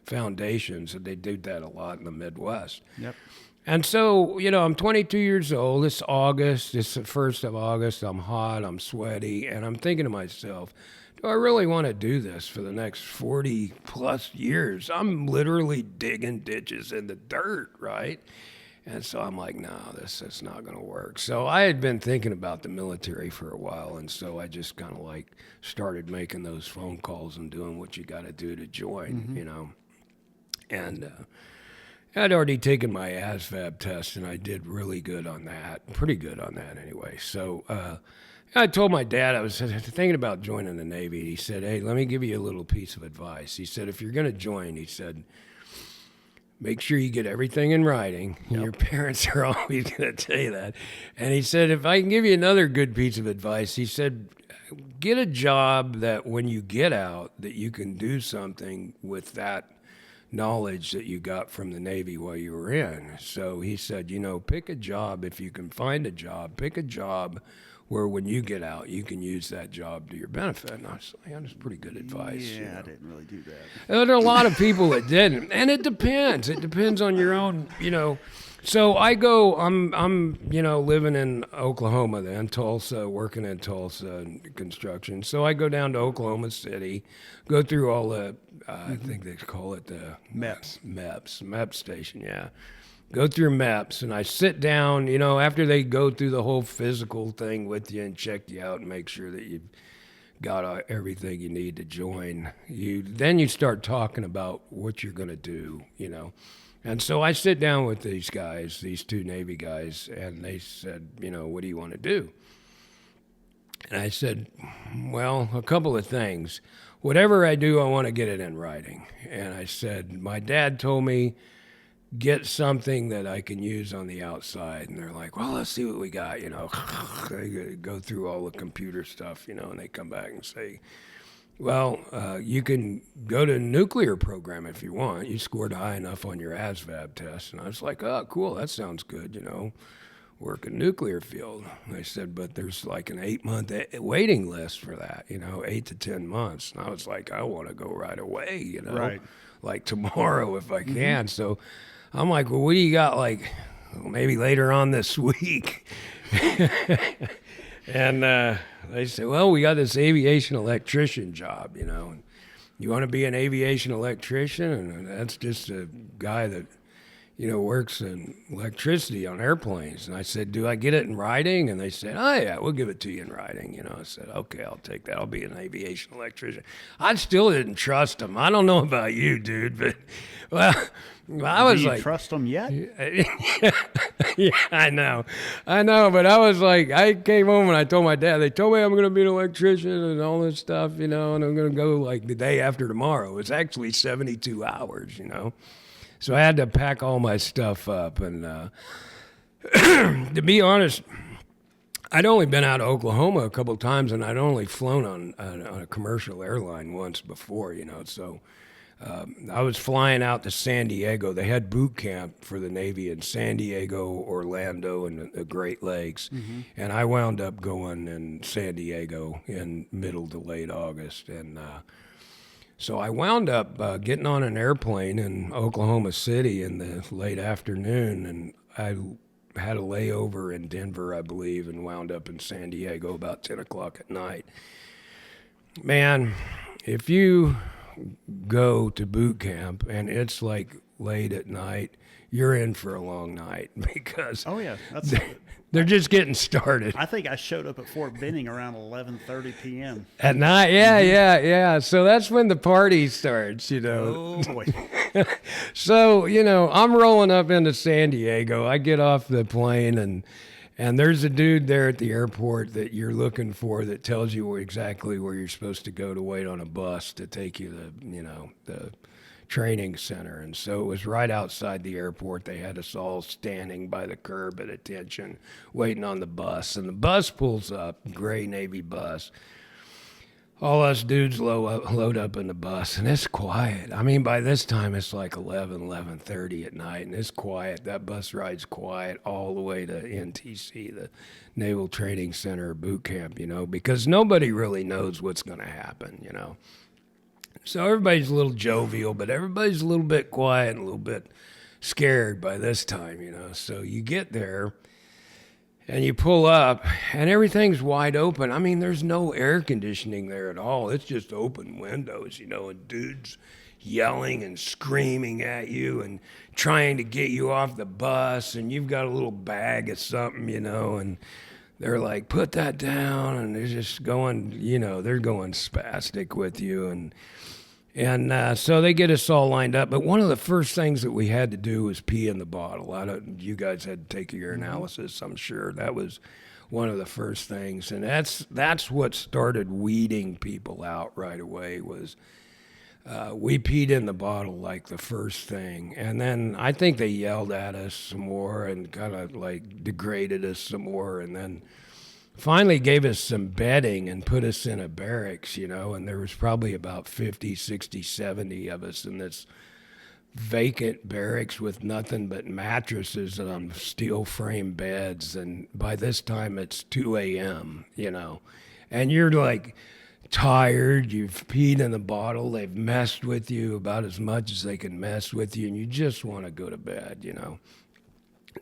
foundations, and they do that a lot in the Midwest. Yep. And so, you know, I'm 22 years old. It's August. It's the 1st of August. I'm hot. I'm sweaty. And I'm thinking to myself, do I really want to do this for the next 40 plus years? I'm literally digging ditches in the dirt, right? And so I'm like, no, this is not going to work. So I had been thinking about the military for a while. And so I just kind of like started making those phone calls and doing what you got to do to join, you know. And I'd already taken my ASVAB test, and I did really good on that. Pretty good on that, anyway. So I told my dad I was thinking about joining the Navy. He said, hey, let me give you a little piece of advice. He said, if you're going to join, he said, make sure you get everything in writing. Yep. Your parents are always going to tell you that. And he said, if I can give you another good piece of advice, he said, get a job that when you get out, that you can do something with that knowledge that you got from the Navy while you were in. So he said, pick a job. If you can find a job, pick a job where when you get out, you can use that job to your benefit. And I was like, that's pretty good advice. Yeah, I didn't really do that. There are a lot of people that didn't. And it depends. It depends on your own, So I'm living in Oklahoma then, Tulsa, working in Tulsa in construction. So I go down to Oklahoma City, go through all the, I think they call it the MEPS station, yeah. Go through MEPS, and I sit down, after they go through the whole physical thing with you and check you out and make sure that you've got everything you need to join. Then you start talking about what you're going to do, And so I sit down with these guys, these two Navy guys, and they said, what do you want to do? And I said, well, a couple of things. Whatever I do, I want to get it in writing. And I said, my dad told me, get something that I can use on the outside. And they're like, well, let's see what we got, They go through all the computer stuff, and they come back and say, well, you can go to a nuclear program if you want. You scored high enough on your ASVAB test. And I was like, oh, cool, that sounds good, work in nuclear field. And they said, but there's like an 8-month waiting list for that, 8 to 10 months. And I was like, I want to go right away, Right. like tomorrow if I can. So I'm like, well, what do you got, maybe later on this week? And they said, well, we got this aviation electrician job, and you want to be an aviation electrician? And that's just a guy that, works in electricity on airplanes. And I said, do I get it in writing? And they said, oh, yeah, we'll give it to you in writing. I said, okay, I'll take that. I'll be an aviation electrician. I still didn't trust them. I don't know about you, dude, but, well, I was do you like, trust them yet? yeah, I know, but I was like, I came home and I told my dad, they told me I'm going to be an electrician and all this stuff, and I'm going to go like the day after tomorrow. It's actually 72 hours, So I had to pack all my stuff up. And to be honest, I'd only been out of Oklahoma a couple of times, and I'd only flown on a commercial airline once before, So I was flying out to San Diego. They had boot camp for the Navy in San Diego, Orlando, and the Great Lakes. Mm-hmm. And I wound up going in San Diego in middle to late August. And so I wound up getting on an airplane in Oklahoma City in the late afternoon, and I had a layover in Denver, I believe, and wound up in San Diego about 10 o'clock at night. Man, if you go to boot camp and it's like late at night, you're in for a long night because Oh yeah, they're just getting started. I think I showed up at Fort Benning around 11:30 p.m. At night, yeah. So that's when the party starts, Oh boy. So, I'm rolling up into San Diego. I get off the plane and there's a dude there at the airport that you're looking for that tells you exactly where you're supposed to go to wait on a bus to take you to, the training center. And so it was right outside the airport. They had us all standing by the curb at attention, waiting on the bus. And the bus pulls up, gray Navy bus. All us dudes load up in the bus, and it's quiet. I mean, by this time, it's like 11:30 at night, and it's quiet. That bus ride's quiet all the way to NTC, the Naval Training Center boot camp, because nobody really knows what's going to happen, So everybody's a little jovial, but everybody's a little bit quiet and a little bit scared by this time, So you get there, and you pull up, and everything's wide open. I mean, there's no air conditioning there at all. It's just open windows, and dudes yelling and screaming at you and trying to get you off the bus, and you've got a little bag of something, and they're like, put that down, and they're just going, they're going spastic with you, and And so they get us all lined up. But one of the first things that we had to do was pee in the bottle. You guys had to take your analysis, I'm sure. That was one of the first things. And that's what started weeding people out right away was we peed in the bottle like the first thing. And then I think they yelled at us some more and kind of like degraded us some more. And then finally gave us some bedding and put us in a barracks, and there was probably about 50, 60, 70 of us in this vacant barracks with nothing but mattresses on steel frame beds. And by this time it's 2 a.m., and you're like tired, you've peed in the bottle, they've messed with you about as much as they can mess with you, and you just want to go to bed,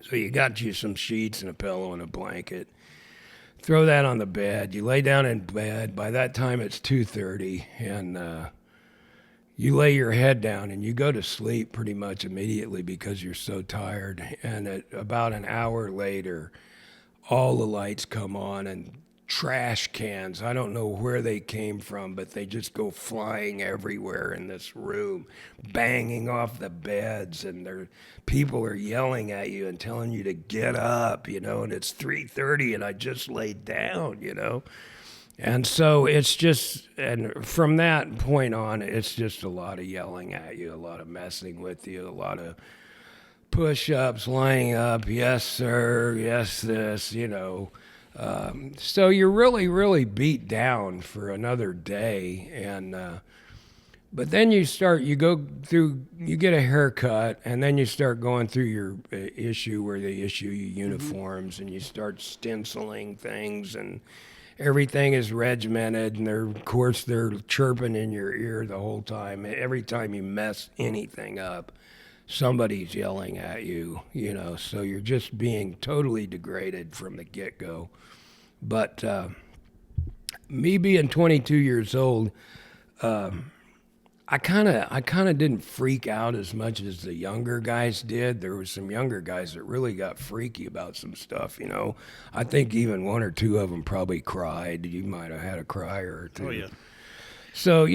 So you got you some sheets and a pillow and a blanket. Throw that on the bed. You lay down in bed. By that time, it's 2:30, and you lay your head down and you go to sleep pretty much immediately because you're so tired. And about an hour later, all the lights come on and trash cans. I don't know where they came from, but they just go flying everywhere in this room, banging off the beds, and people are yelling at you and telling you to get up, and it's 3:30 and I just laid down, And so it's just, and from that point on, it's just a lot of yelling at you, a lot of messing with you, a lot of push-ups, lining up, yes, sir, yes, this, So you're really, really beat down for another day. But then you get a haircut, and then you start going through your issue where they issue you uniforms, and you start stenciling things, and everything is regimented, and of course they're chirping in your ear the whole time. Every time you mess anything up, somebody's yelling at you, so you're just being totally degraded from the get-go. But me being 22 years old, I kind of didn't freak out as much as the younger guys did. There was some younger guys that really got freaky about some stuff, I think even one or two of them probably cried. You might have had a crier or two. Oh, yeah. So,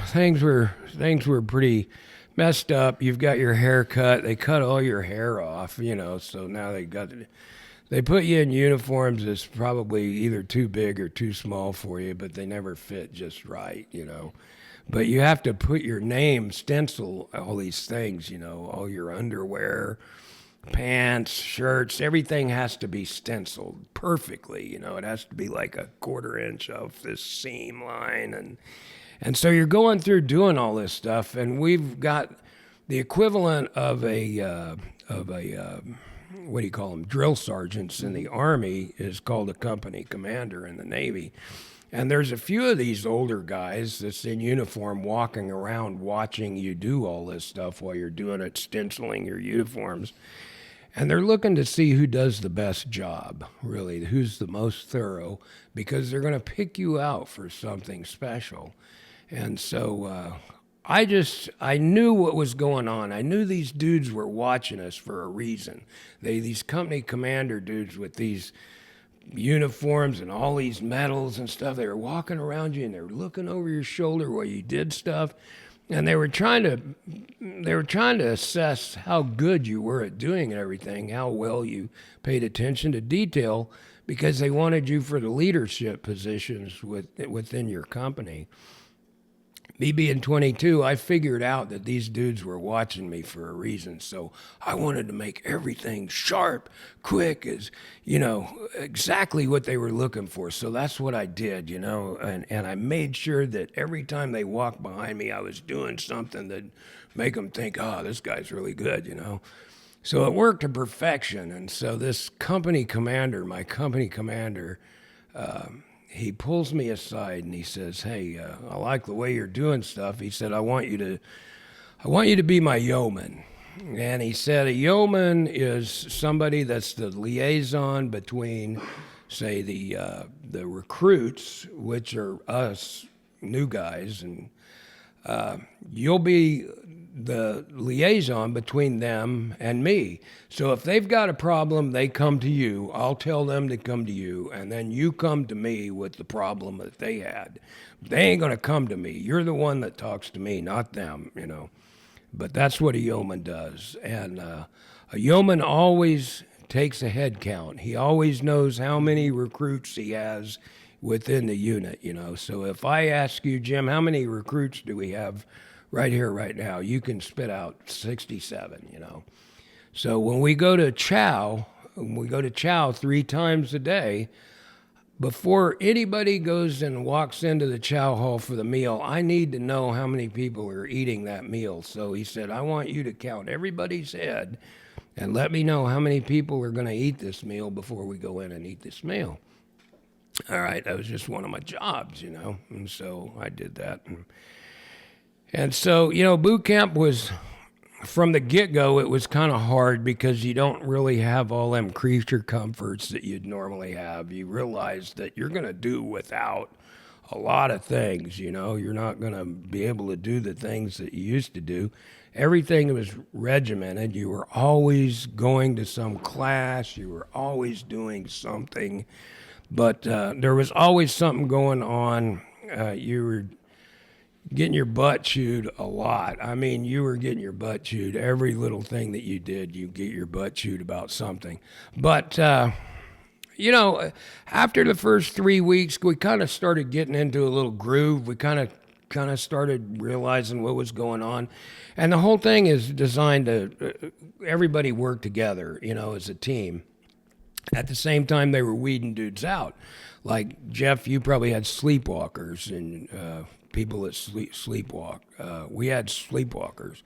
things were pretty messed up. You've got your hair cut. They cut all your hair off, so now they put you in uniforms that's probably either too big or too small for you, but they never fit just right, But you have to put your name, stencil all these things, all your underwear, pants, shirts, everything has to be stenciled perfectly, It has to be like a 1/4 inch off this seam line. And so you're going through doing all this stuff, and we've got the equivalent of a what do you call them, drill sergeants in the Army is called a company commander in the Navy. And there's a few of these older guys that's in uniform walking around watching you do all this stuff while you're doing it, stenciling your uniforms. And they're looking to see who does the best job, really, who's the most thorough, because they're going to pick you out for something special. And so I knew what was going on. I knew these dudes were watching us for a reason. These company commander dudes with these uniforms and all these medals and stuff, they were walking around you and they were looking over your shoulder while you did stuff. And they were trying to assess how good you were at doing everything, how well you paid attention to detail, because they wanted you for the leadership positions within your company. Me being 22, I figured out that these dudes were watching me for a reason. So I wanted to make everything sharp, quick, exactly what they were looking for. So that's what I did, and I made sure that every time they walked behind me, I was doing something that make them think, oh, this guy's really good, So it worked to perfection. And so this my company commander, he pulls me aside and he says, hey, I like the way you're doing stuff. He said, I want you to be my yeoman. And he said a yeoman is somebody that's the liaison between, say, the recruits, which are us new guys, and you'll be the liaison between them and me. So if they've got a problem, they come to you. I'll tell them to come to you, and then you come to me with the problem that they had. They ain't going to come to me. You're the one that talks to me, not them, you know. But that's what a yeoman does. And a yeoman always takes a head count. He always knows how many recruits he has within the unit, you know. So if I ask you, Jim, how many recruits do we have right here, right now? You can spit out 67, you know. So when we go to chow 3 times a day, before anybody goes and walks into the chow hall for the meal, I need to know how many people are eating that meal. So he said, I want you to count everybody's head and let me know how many people are going to eat this meal before we go in and eat this meal. All right, that was just one of my jobs, you know, and so I did that. And so, you know, boot camp was, from the get-go, it was kind of hard because you don't really have all them creature comforts that you'd normally have. You realize that you're going to do without a lot of things, you know. You're not going to be able to do the things that you used to do. Everything was regimented. You were always going to some class. You were always doing something. But there was always something going on. You were getting your butt chewed a lot. I mean, you were getting your butt chewed. Every little thing that you did, you get your butt chewed about something. But, you know, after the first 3 weeks, we kind of started getting into a little groove. We kind of started realizing what was going on. And the whole thing is designed to everybody work together, you know, as a team. At the same time, they were weeding dudes out. Like, Jeff, you probably had sleepwalkers and people that sleepwalk. We had sleepwalkers.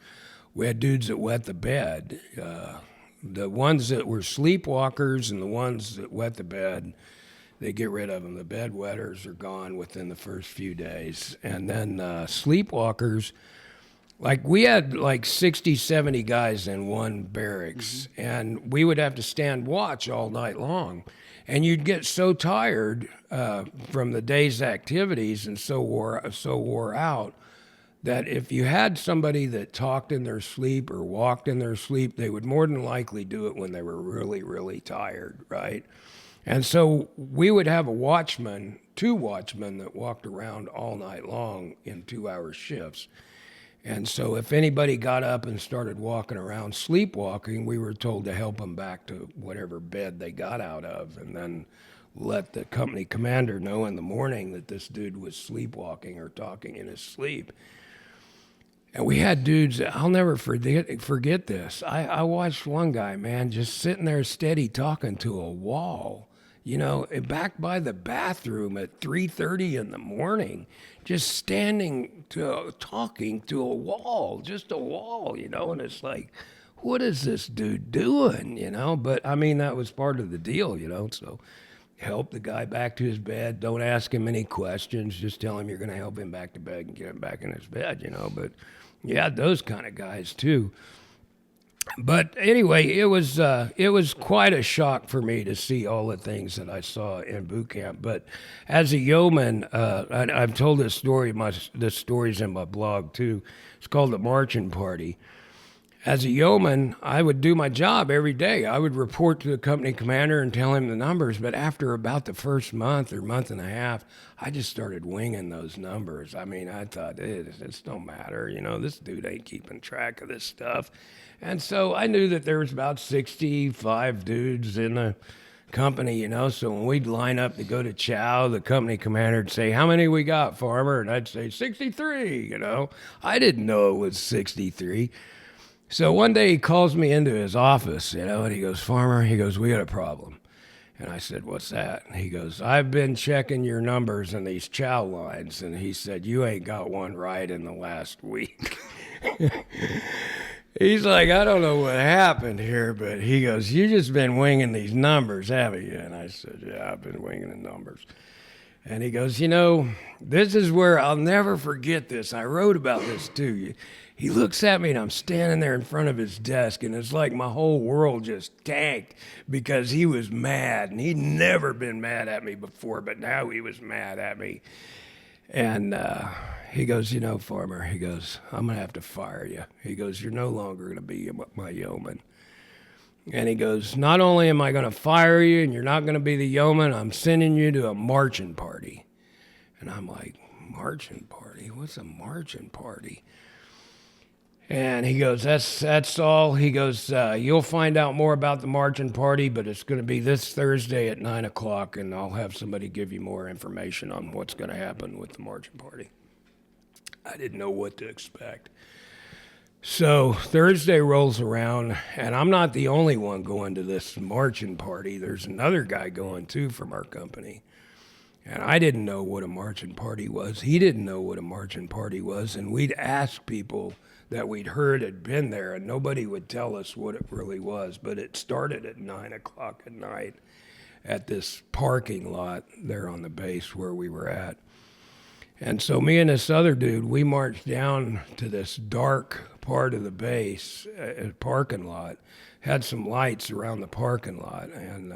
We had dudes that wet the bed. The ones that were sleepwalkers and the ones that wet the bed, they get rid of them. The bedwetters are gone within the first few days. And then sleepwalkers, like we had like 60, 70 guys in one barracks, and we would have to stand watch all night long. And you'd get so tired from the day's activities and so wore out that if you had somebody that talked in their sleep or walked in their sleep, they would more than likely do it when they were really, really tired, right? And so we would have two watchmen that walked around all night long in 2-hour shifts. And so if anybody got up and started walking around sleepwalking, we were told to help them back to whatever bed they got out of and then let the company commander know in the morning that this dude was sleepwalking or talking in his sleep. And we had dudes, I'll never forget this. I watched one guy, man, just sitting there steady talking to a wall, you know, back by the bathroom at 3:30 in the morning, just standing talking to a wall, just a wall, you know, and it's like, what is this dude doing, you know? But, I mean, that was part of the deal, you know, so help the guy back to his bed. Don't ask him any questions. Just tell him you're going to help him back to bed and get him back in his bed, you know. But yeah, those kind of guys too. But anyway, it was quite a shock for me to see all the things that I saw in boot camp. But as a yeoman, I've told this story. This story's in my blog too. It's called the Marching Party. As a yeoman, I would do my job every day. I would report to the company commander and tell him the numbers. But after about the first month or month and a half, I just started winging those numbers. I mean, I thought, it don't matter. You know, this dude ain't keeping track of this stuff. And so I knew that there was about 65 dudes in the company, you know. So when we'd line up to go to chow, the company commander would say, how many we got, Farmer? And I'd say, 63, you know. I didn't know it was 63. So one day he calls me into his office, you know, and he goes, Farmer, he goes, we got a problem. And I said, what's that? And he goes, I've been checking your numbers in these chow lines. And he said, you ain't got one right in the last week. He's like, I don't know what happened here, but he goes, you just been winging these numbers, haven't you? And I said, yeah, I've been winging the numbers. And he goes, you know, this is where I'll never forget this. I wrote about this too. He looks at me and I'm standing there in front of his desk and it's like my whole world just tanked because he was mad and he'd never been mad at me before, but now he was mad at me. And he goes, Farmer, he goes, I'm going to have to fire you. He goes, you're no longer going to be my yeoman. And he goes, not only am I going to fire you and you're not going to be the yeoman, I'm sending you to a marching party. And I'm like, marching party? What's a marching party? And he goes, that's all. He goes, you'll find out more about the marching party, but it's going to be this Thursday at 9 o'clock, and I'll have somebody give you more information on what's going to happen with the marching party. I didn't know what to expect. So Thursday rolls around, and I'm not the only one going to this marching party. There's another guy going, too, from our company. And I didn't know what a marching party was. He didn't know what a marching party was, and we'd ask people that we'd heard had been there, and nobody would tell us what it really was. But it started at 9 o'clock at night at this parking lot there on the base where we were at. And so me and this other dude, we marched down to this dark part of the base, parking lot, had some lights around the parking lot, and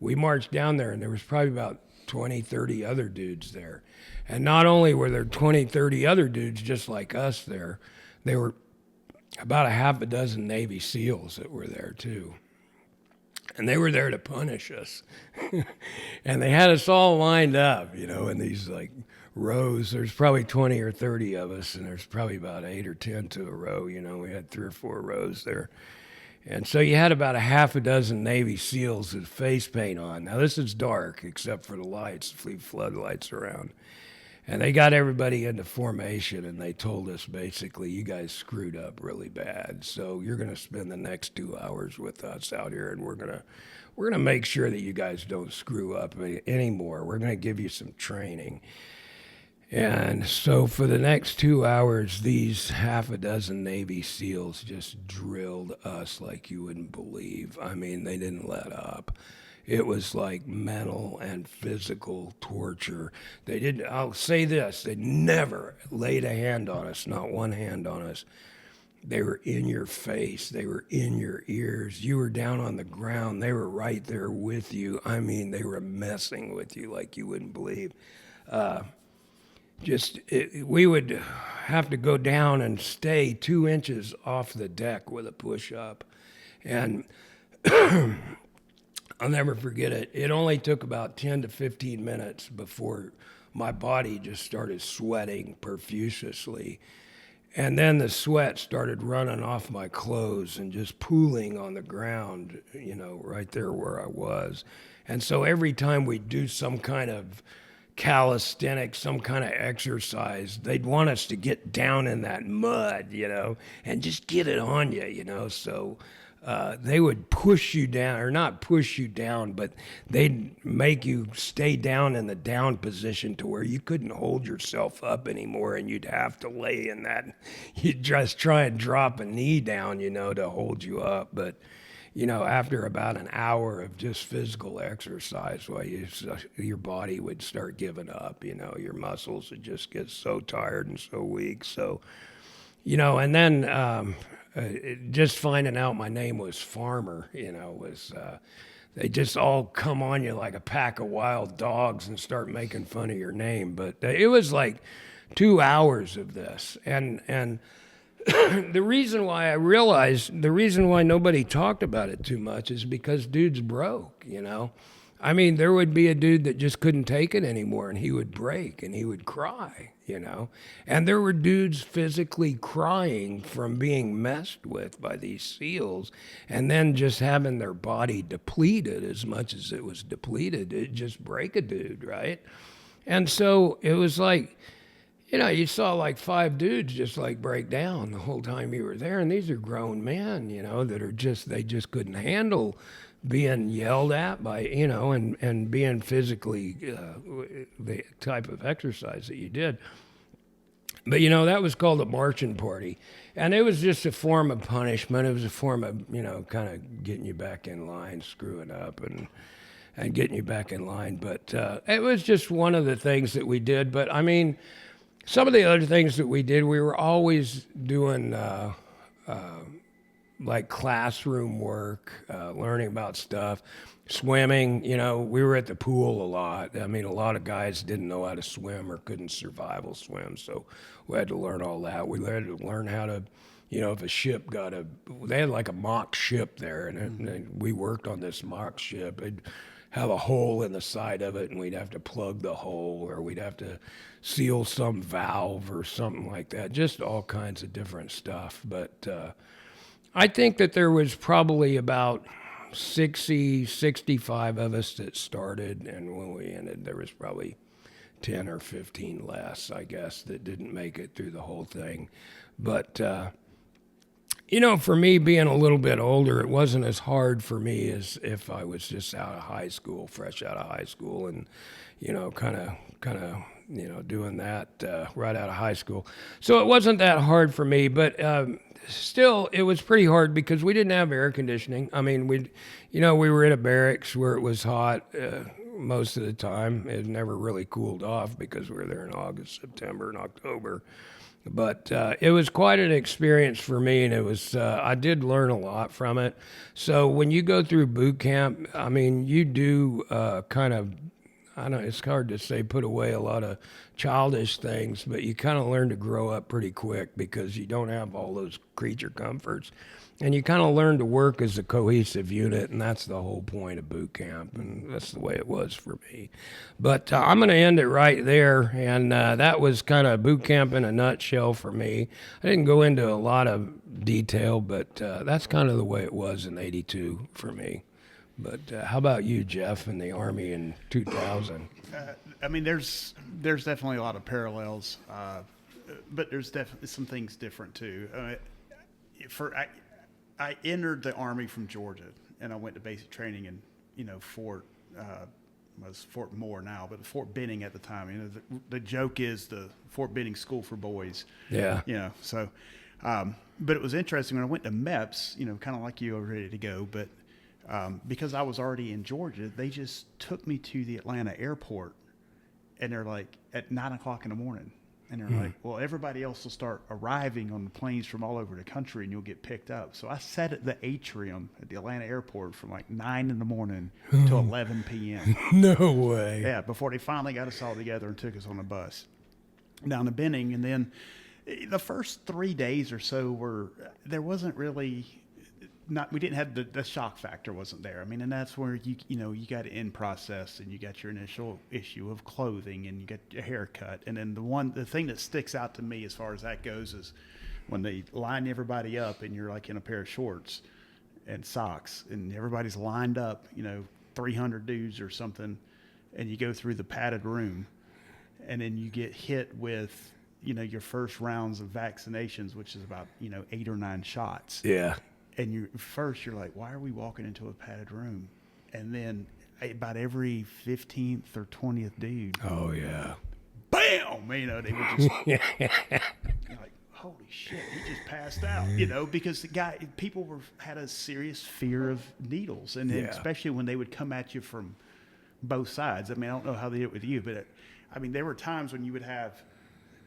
we marched down there, and there was probably about 20, 30 other dudes there. And not only were there 20, 30 other dudes just like us there were about a half a dozen Navy SEALs that were there too. And they were there to punish us. And they had us all lined up, in these like rows. There's probably 20 or 30 of us, and there's probably about 8 or 10 to a row. We had 3 or 4 rows there. And so you had about a half a dozen Navy SEALs with face paint on. Now, this is dark, except for the lights, the floodlights around. And they got everybody into formation, and they told us basically, you guys screwed up really bad. So you're going to spend the next 2 hours with us out here, and we're going to make sure that you guys don't screw up anymore. We're going to give you some training. And so for the next 2 hours, these half a dozen Navy SEALs just drilled us like you wouldn't believe. I mean, they didn't let up. It was like mental and physical torture. I'll say this, they never laid a hand on us, not one hand on us. They were in your face. They were in your ears. You were down on the ground. They were right there with you. I mean, they were messing with you like you wouldn't believe. We would have to go down and stay 2 inches off the deck with a push-up. And I'll never forget it. It only took about 10 to 15 minutes before my body just started sweating profusely. And then the sweat started running off my clothes and just pooling on the ground, right there where I was. And so every time we'd do some kind of calisthenics, some kind of exercise, they'd want us to get down in that mud, and just get it on you, So they would push you down, or not push you down, but they'd make you stay down in the down position to where you couldn't hold yourself up anymore, and you'd have to lay in that. You'd just try and drop a knee down, to hold you up. But, after about an hour of just physical exercise, your body would start giving up, your muscles would just get so tired and so weak. So, and then just finding out my name was Farmer, they just all come on you like a pack of wild dogs and start making fun of your name. But it was like 2 hours of this. And the reason why nobody talked about it too much is because dudes broke, I mean, there would be a dude that just couldn't take it anymore, and he would break and he would cry, And there were dudes physically crying from being messed with by these SEALs, and then just having their body depleted as much as it was depleted. It'd just break a dude, right? And so it was like, you saw like 5 dudes just like break down the whole time you were there. And these are grown men, that they just couldn't handle being yelled at by, and being physically the type of exercise that you did. But, that was called a marching party. And it was just a form of punishment. It was a form of, kind of getting you back in line, screwing up and getting you back in line. But it was just one of the things that we did. But, I mean, some of the other things that we did, we were always doing like classroom work, learning about stuff, swimming. You know, we were at the pool a lot. I mean, a lot of guys didn't know how to swim or couldn't survival swim, so we had to learn all that. We had to learn how to, you know, if a ship they had like a mock ship there, and we worked on this mock ship. It'd have a hole in the side of it, and we'd have to plug the hole, or we'd have to seal some valve or something like that. Just all kinds of different stuff. But I think that there was probably about 60, 65 of us that started, and when we ended, there was probably 10 or 15 less, I guess, that didn't make it through the whole thing. But you know, for me, being a little bit older, it wasn't as hard for me as if I was just out of high school, fresh out of high school, and, you know, kind of, you know, doing that right out of high school. So it wasn't that hard for me, but still, it was pretty hard because we didn't have air conditioning. I mean, you know, we were in a barracks where it was hot most of the time. It never really cooled off because we were there in August, September, and October. But it was quite an experience for me, and it was I did learn a lot from it. So when you go through boot camp, I mean, you do kind of, I don't know, it's hard to say put away a lot of childish things, but you kind of learn to grow up pretty quick because you don't have all those creature comforts. And you kind of learn to work as a cohesive unit, and that's the whole point of boot camp, and that's the way it was for me. But I'm going to end it right there, and that was kind of boot camp in a nutshell for me. I didn't go into a lot of detail, but that's kind of the way it was in '82 for me. But how about you, Jeff, in the Army in 2000? I mean, there's definitely a lot of parallels, but there's definitely some things different too. I entered the Army from Georgia, and I went to basic training in, you know, Fort Moore now, but Fort Benning at the time. You know, the joke is the Fort Benning School for Boys. Yeah. You know, so, but it was interesting when I went to MEPS, you know, kind of like you, I was ready to go, but because I was already in Georgia, they just took me to the Atlanta airport, and they're like, at 9 o'clock in the morning. And they're like, well, everybody else will start arriving on the planes from all over the country, and you'll get picked up. So I sat at the atrium at the Atlanta airport from like 9 in the morning till 11 p.m. No way. Yeah, before they finally got us all together and took us on a bus down to Benning. And then the first 3 days or so there wasn't really we didn't have the shock factor wasn't there. I mean, and that's where you know you got in process, and you got your initial issue of clothing, and you get your haircut, and then the thing that sticks out to me as far as that goes is when they line everybody up, and you're like in a pair of shorts and socks, and everybody's lined up, you know, 300 dudes or something, and you go through the padded room, and then you get hit with, you know, your first rounds of vaccinations, which is about, you know, 8 or 9 shots. Yeah. And you're like, why are we walking into a padded room? And then about every 15th or 20th dude. Oh, yeah. Bam! You know, they would just, you're like, holy shit, he just passed out, you know, because people had a serious fear of needles. And especially when they would come at you from both sides. I mean, I don't know how they did it with you, but I mean, there were times when you would have,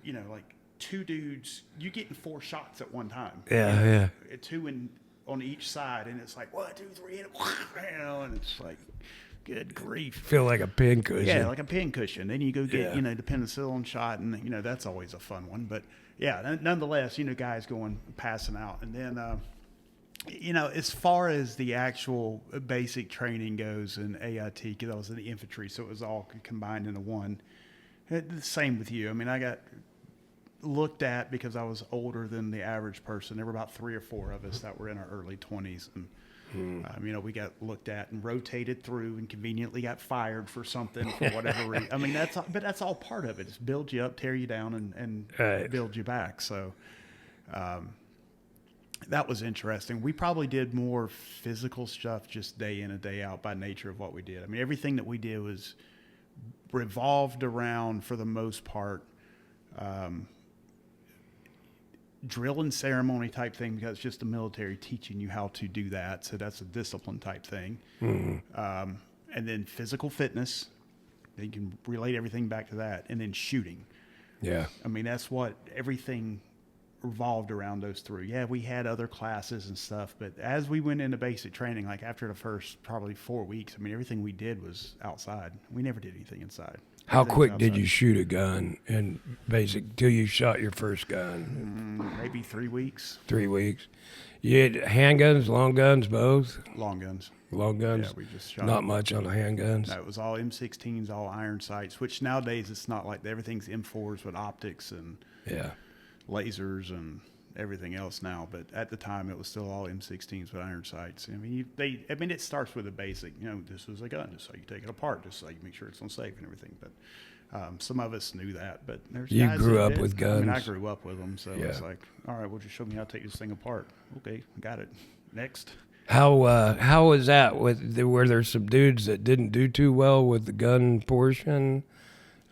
you know, like 2 dudes, you getting 4 shots at one time. Yeah, yeah. 2 on each side, and it's like 1, 2, 3, and it's like, good grief. Feel like a pincushion. Yeah, like a pincushion. Then you go get, you know, the penicillin shot, and, you know, that's always a fun one. But, yeah, nonetheless, you know, guys passing out. And then, you know, as far as the actual basic training goes in AIT, because I was in the infantry, so it was all combined into one. The same with you. I mean, I got looked at because I was older than the average person. There were about 3 or 4 of us that were in our early 20s, and you know, we got looked at and rotated through, and conveniently got fired for something for whatever reason. I mean, that's all part of it. It's build you up, tear you down, and build you back. So that was interesting. We probably did more physical stuff just day in and day out by nature of what we did. I mean, everything that we did was revolved around, for the most part, drill and ceremony type thing, because it's just the military teaching you how to do that. So that's a discipline type thing. And then physical fitness, you can relate everything back to that. And then shooting. Yeah. I mean, that's what everything revolved around those three. Yeah, we had other classes and stuff, but as we went into basic training, like after the first probably 4 weeks, I mean, everything we did was outside. We never did anything inside. How Everything was quick did outside. you shoot a gun in basic till you shot your first gun? Maybe 3 weeks. 3 weeks. You had handguns, long guns, both? Long guns. Long guns? Yeah, we just shot. Not much on the handguns? No, it was all M16s, all iron sights, which nowadays it's not like everything's M4s with optics and Yeah. lasers and everything else now. But at the time, it was still all M16s with iron sights. I mean, it starts with a basic. You know, this is a gun. Just so you take it apart. Just so you make sure it's on safe and everything. But some of us knew that. But there's You guys grew that up didn't. with I mean, I guns. grew up with them, so Yeah. it's like, all right, well, just show me how to take this thing apart. Okay, got it. Next. How was that? Were there some dudes that didn't do too well with the gun portion?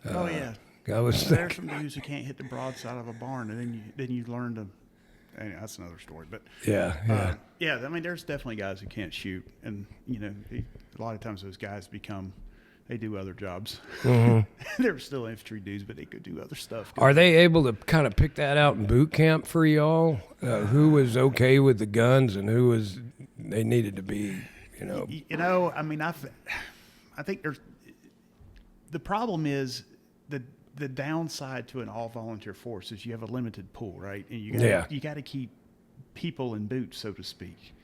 Oh yeah. I was There's some dudes who can't hit the broadside of a barn, and then you learn to. Anyway, that's another story, but yeah. yeah. I mean, there's definitely guys who can't shoot, and you know, a lot of times those guys they do other jobs. They're still infantry dudes, but they could do other stuff. Are they able to kind of pick that out in boot camp for y'all? Who was okay with the guns and who was they needed to be? You know. You know, I mean, I think there's the problem is the downside to an all volunteer force is you have a limited pool, right? And you got to keep people in boots, so to speak.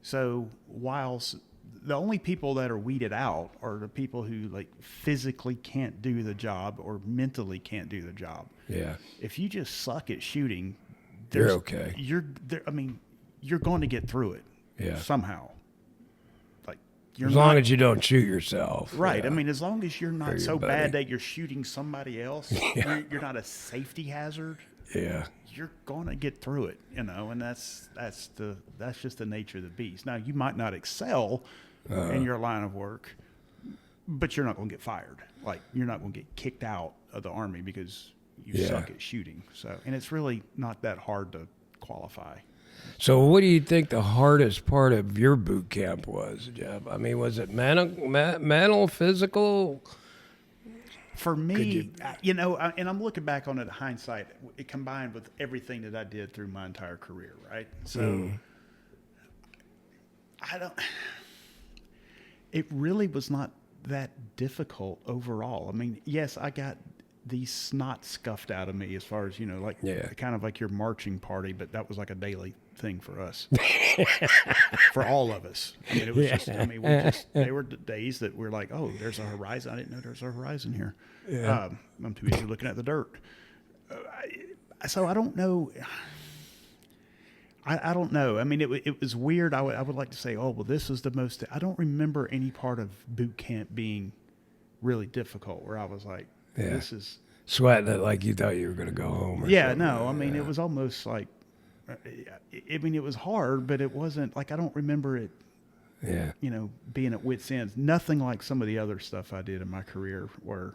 So whilst the only people that are weeded out are the people who like physically can't do the job or mentally can't do the job. Yeah. If you just suck at shooting, You're okay. I mean, you're going to get through it. Yeah. Somehow. Like you're As not, long as you don't shoot yourself. right. Yeah. I mean, as long as you're not your so buddy. bad that you're shooting somebody else, you're not a safety hazard. Yeah. You're going to get through it, you know, and that's just the nature of the beast. Now, you might not excel in your line of work, but you're not going to get fired. Like you're not going to get kicked out of the Army because you suck at shooting. So, and it's really not that hard to qualify. So, what do you think the hardest part of your boot camp was, Jeff? I mean, was it mental, physical? For me, you know, and I'm looking back on it in hindsight, it combined with everything that I did through my entire career, right? So it really was not that difficult overall. I mean, yes, I got the snot scuffed out of me as far as, you know, like kind of like your marching party, but that was like a daily thing for us, for all of us. I mean, it was just, I mean, they were days that we're like, oh, there's a horizon. I didn't know there's a horizon here. Yeah. I'm too busy looking at the dirt. So I don't know. I don't know. I mean, it was weird. I would like to say, oh, well, this is the most, I don't remember any part of boot camp being really difficult where I was like, this is. Sweating it like you thought you were going to go home. Or something. No, I mean, it was almost like, I mean, it was hard, but it wasn't like, I don't remember it, you know, being at wit's ends. Nothing like some of the other stuff I did in my career where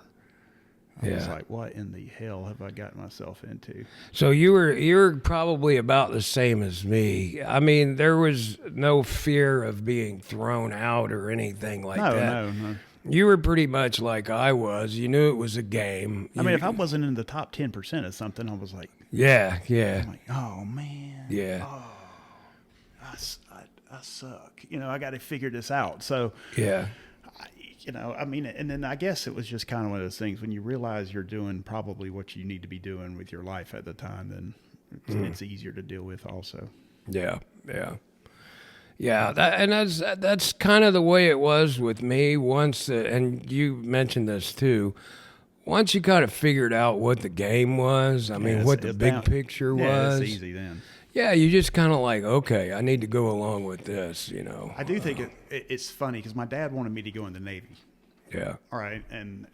I was like, what in the hell have I gotten myself into? So you're probably about the same as me. I mean, there was no fear of being thrown out or anything like that. No. You were pretty much like I was. You knew it was a game. I mean, if I wasn't in the top 10% of something, I was like, yeah. I'm like, oh man, Yeah. I suck. You know, I got to figure this out. So Yeah. you know, I mean, and then I guess it was just kind of one of those things when you realize you're doing probably what you need to be doing with your life at the time, then it's easier to deal with also. Yeah. That's kind of the way it was with me once, and you mentioned this too. Once you kind of figured out what the game was, I mean, what the big picture was. Yeah, it's easy then. Yeah, you just kind of like, okay, I need to go along with this, you know. I do think it's funny because my dad wanted me to go in the Navy. Yeah. All right, and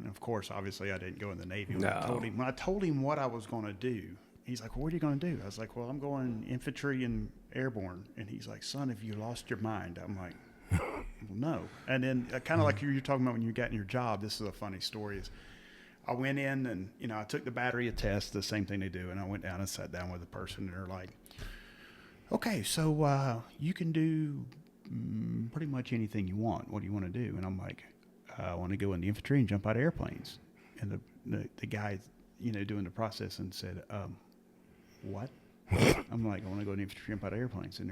of course, obviously, I didn't go in the Navy. When No. I told him what I was going to do, he's like, well, what are you going to do? I was like, well, I'm going infantry and airborne. And he's like, son, have you lost your mind? I'm like, well, no. And then kind of like you're talking about when you got in your job, this is a funny story. Is I went in and, you know, I took the battery of tests, the same thing they do. And I went down and sat down with a person and they're like, okay, so you can do pretty much anything you want. What do you want to do? And I'm like, I want to go in the infantry and jump out of airplanes. And the guy, you know, doing the process and said, what? I'm like, I want to go to infantry jump out of airplanes. And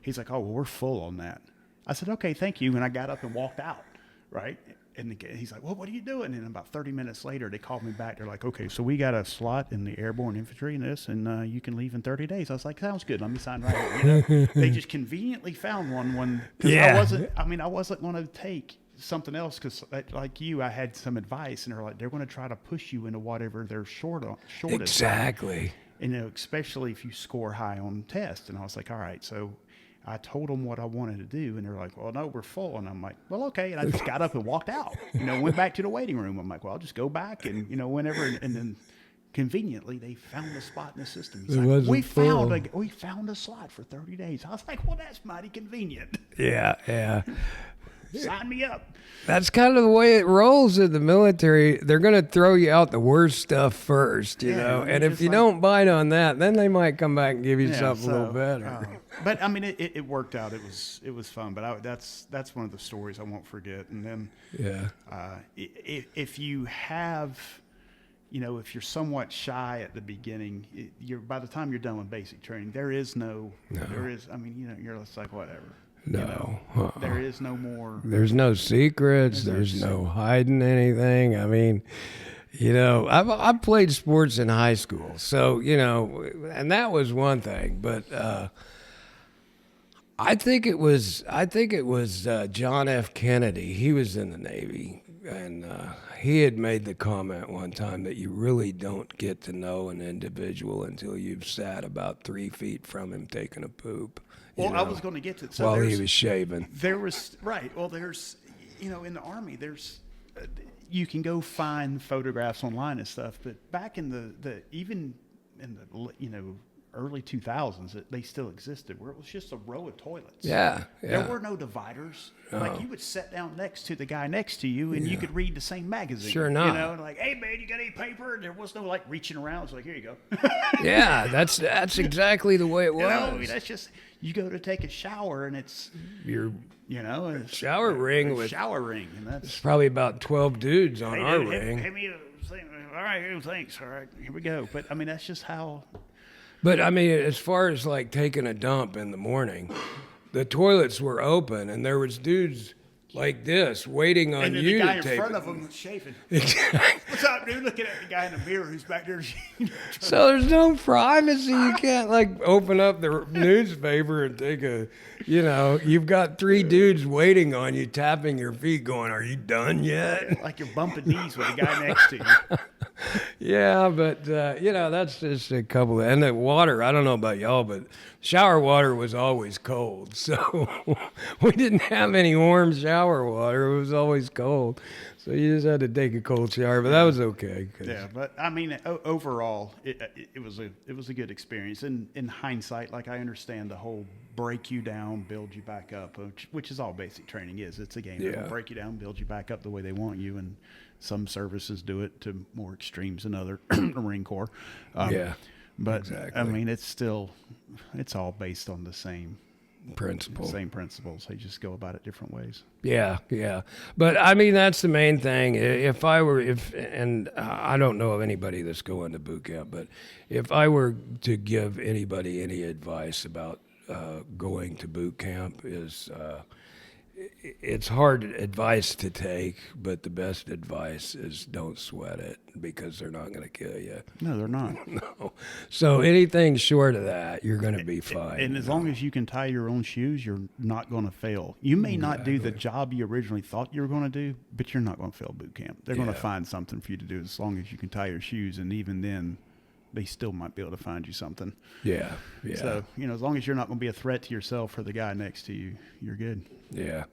he's like, oh, well, we're full on that. I said, okay, thank you. And I got up and walked out, right? And he's like, well, what are you doing? And about 30 minutes later, they called me back. They're like, okay, so we got a slot in the airborne infantry in this, and you can leave in 30 days. I was like, sounds good. Let me sign right here. You know? They just conveniently found one. Yeah. I wasn't going to take something else because, like you, I had some advice, and they're going to try to push you into whatever they're shortest. Exactly. And, especially if you score high on tests. And I was like, all right, so I told them what I wanted to do, and they're like, well, no, we're full. And I'm like, well, okay. And I just got up and walked out, went back to the waiting room. I'm like, well, I'll just go back and, whenever. And then conveniently, they found a spot in the system. He's like, we found a slot for 30 days. I was like, well, that's mighty convenient. Yeah. Sign me up. That's kind of the way it rolls in the military. They're going to throw you out the worst stuff first, you know. And if you don't bite on that, then they might come back and give you something a little better. But I mean, it worked out. It was fun. But that's one of the stories I won't forget. And then, if you have, if you're somewhat shy at the beginning, by the time you're done with basic training, there is. I mean, you're just like whatever. No. There is no more. There's no secrets. There's no hiding anything. I mean, I played sports in high school, so and that was one thing. But I think it was John F. Kennedy. He was in the Navy, and he had made the comment one time that you really don't get to know an individual until you've sat about 3 feet from him taking a poop. Well, I was going to get to so while he was shaving. There was Well, there's in the Army, there's you can go find photographs online and stuff, but back in the even in the early 2000s, they still existed, where it was just a row of toilets. Yeah. There were no dividers. Like you would sit down next to the guy next to you, and you could read the same magazine. Sure enough. And like, hey man, you got any paper? And there was no like reaching around. It's like, here you go. Yeah, that's exactly the way it was. I mean, that's just you go to take a shower, and it's your a shower ring and that's it's probably about 12 dudes on our ring. Hit me a thing. All right, thanks. All right, here we go. But I mean, that's just how. But I mean, as far as like taking a dump in the morning, the toilets were open, and there was dudes like this waiting on and then you the guy to take in front it. of him was chafing. What's up, dude? Looking at the guy in the mirror who's back there. So there's no privacy. You can't like open up the newspaper and take a, you've got 3 dudes waiting on you, tapping your feet, going, "Are you done yet?" Like you're bumping knees with the guy next to you. Yeah, but that's just a couple and the water, I don't know about y'all, but shower water was always cold. So we didn't have any warm shower water. It was always cold. So you just had to take a cold shower, but that was okay. Yeah, but I mean, overall, it was a good experience. In hindsight, like I understand the whole break you down, build you back up, which is all basic training is. It's a game. Yeah. They'll break you down, build you back up the way they want you, and some services do it to more extremes than other. The Marine Corps. But exactly. I mean, it's all based on the same principles. They just go about it different ways. Yeah. But I mean, that's the main thing. And I don't know of anybody that's going to boot camp, but if I were to give anybody any advice about going to boot camp is, it's hard advice to take, but the best advice is don't sweat it because they're not going to kill you. No, they're not. No. So anything short of that, you're going to be fine. And as long as you can tie your own shoes, you're not going to fail. You may not do the job you originally thought you were going to do, but you're not going to fail boot camp. They're going to find something for you to do as long as you can tie your shoes, and even then, they still might be able to find you something. Yeah. So, as long as you're not going to be a threat to yourself or the guy next to you, you're good. Yeah.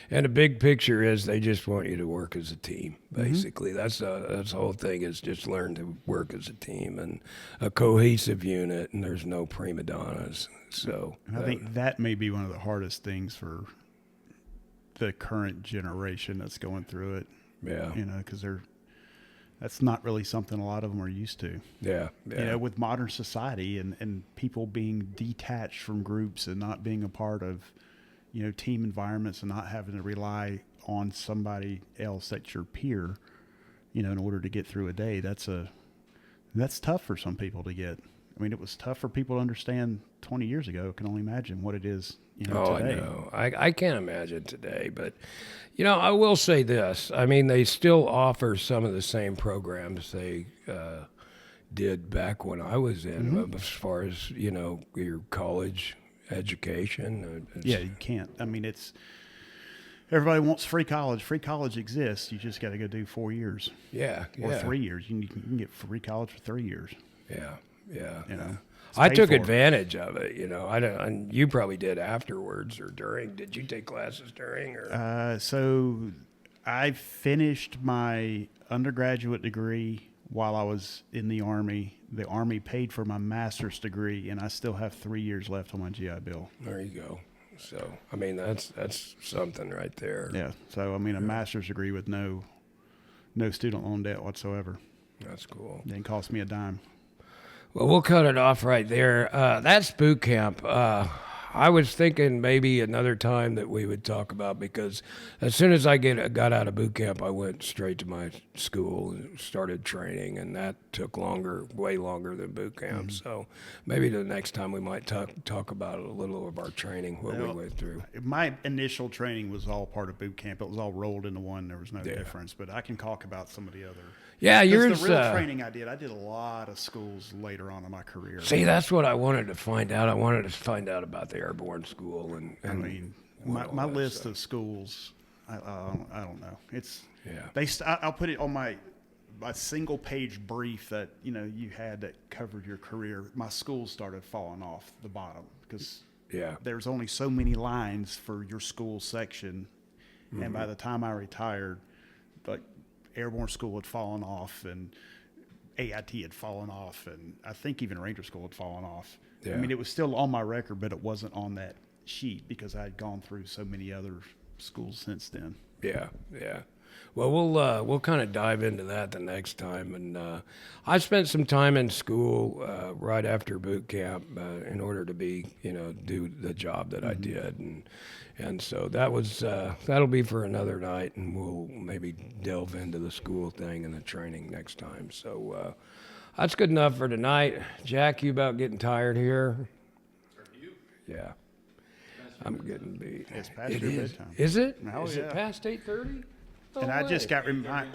And the big picture is they just want you to work as a team, basically. That's the whole thing is just learn to work as a team and a cohesive unit, and there's no prima donnas. So and I think that may be one of the hardest things for the current generation that's going through it. Yeah. Because that's not really something a lot of them are used to. Yeah. With modern society and people being detached from groups and not being a part of, team environments and not having to rely on somebody else that's your peer, in order to get through a day. That's That's tough for some people to get. I mean, it was tough for people to understand 20 years ago. I can only imagine what it is, today. I know. I can't imagine today, but I will say this. I mean, they still offer some of the same programs they did back when I was in, as far as your college education. Yeah, you can't. I mean, everybody wants free college. Free college exists. You just got to go do 4 years. Yeah, Or 3 years. You can get free college for 3 years. Yeah. It's I paid took for. advantage of it. I don't. And you probably did afterwards or during. Did you take classes during or? So I finished my undergraduate degree while I was in the Army. The Army paid for my master's degree, and I still have 3 years left on my GI Bill. There you go. So I mean, that's something right there. Yeah. So I mean, a master's degree with no student loan debt whatsoever. That's cool. Didn't cost me a dime. Well, we'll cut it off right there. That's boot camp. I was thinking maybe another time that we would talk about, because as soon as I got out of boot camp, I went straight to my school and started training, and that took way longer than boot camp. So maybe the next time we might talk about a little of our training, what we went through. My initial training was all part of boot camp. It was all rolled into one. There was no difference. But I can talk about some of the other. Yeah, Because the real training I did a lot of schools later on in my career. See, that's what I wanted to find out. I wanted to find out about the airborne school, and I mean, my list of schools, I don't know. It's I'll put it on my single page brief that you had that covered your career. My schools started falling off the bottom because there's only so many lines for your school section, and by the time I retired, like, airborne school had fallen off, and AIT had fallen off, and I think even Ranger School had fallen off. Yeah. I mean, it was still on my record, but it wasn't on that sheet because I had gone through so many other schools since then. Yeah. Well, we'll kind of dive into that the next time. And I spent some time in school right after boot camp in order to do the job that I did, and so that'll be for another night, and we'll maybe delve into the school thing and the training next time. So that's good enough for tonight. Jack, you about getting tired here? Are you? Yeah. I'm getting beat. It's past your bedtime. Is it? Oh, Is yeah. it past 8:30? And I just got reminded.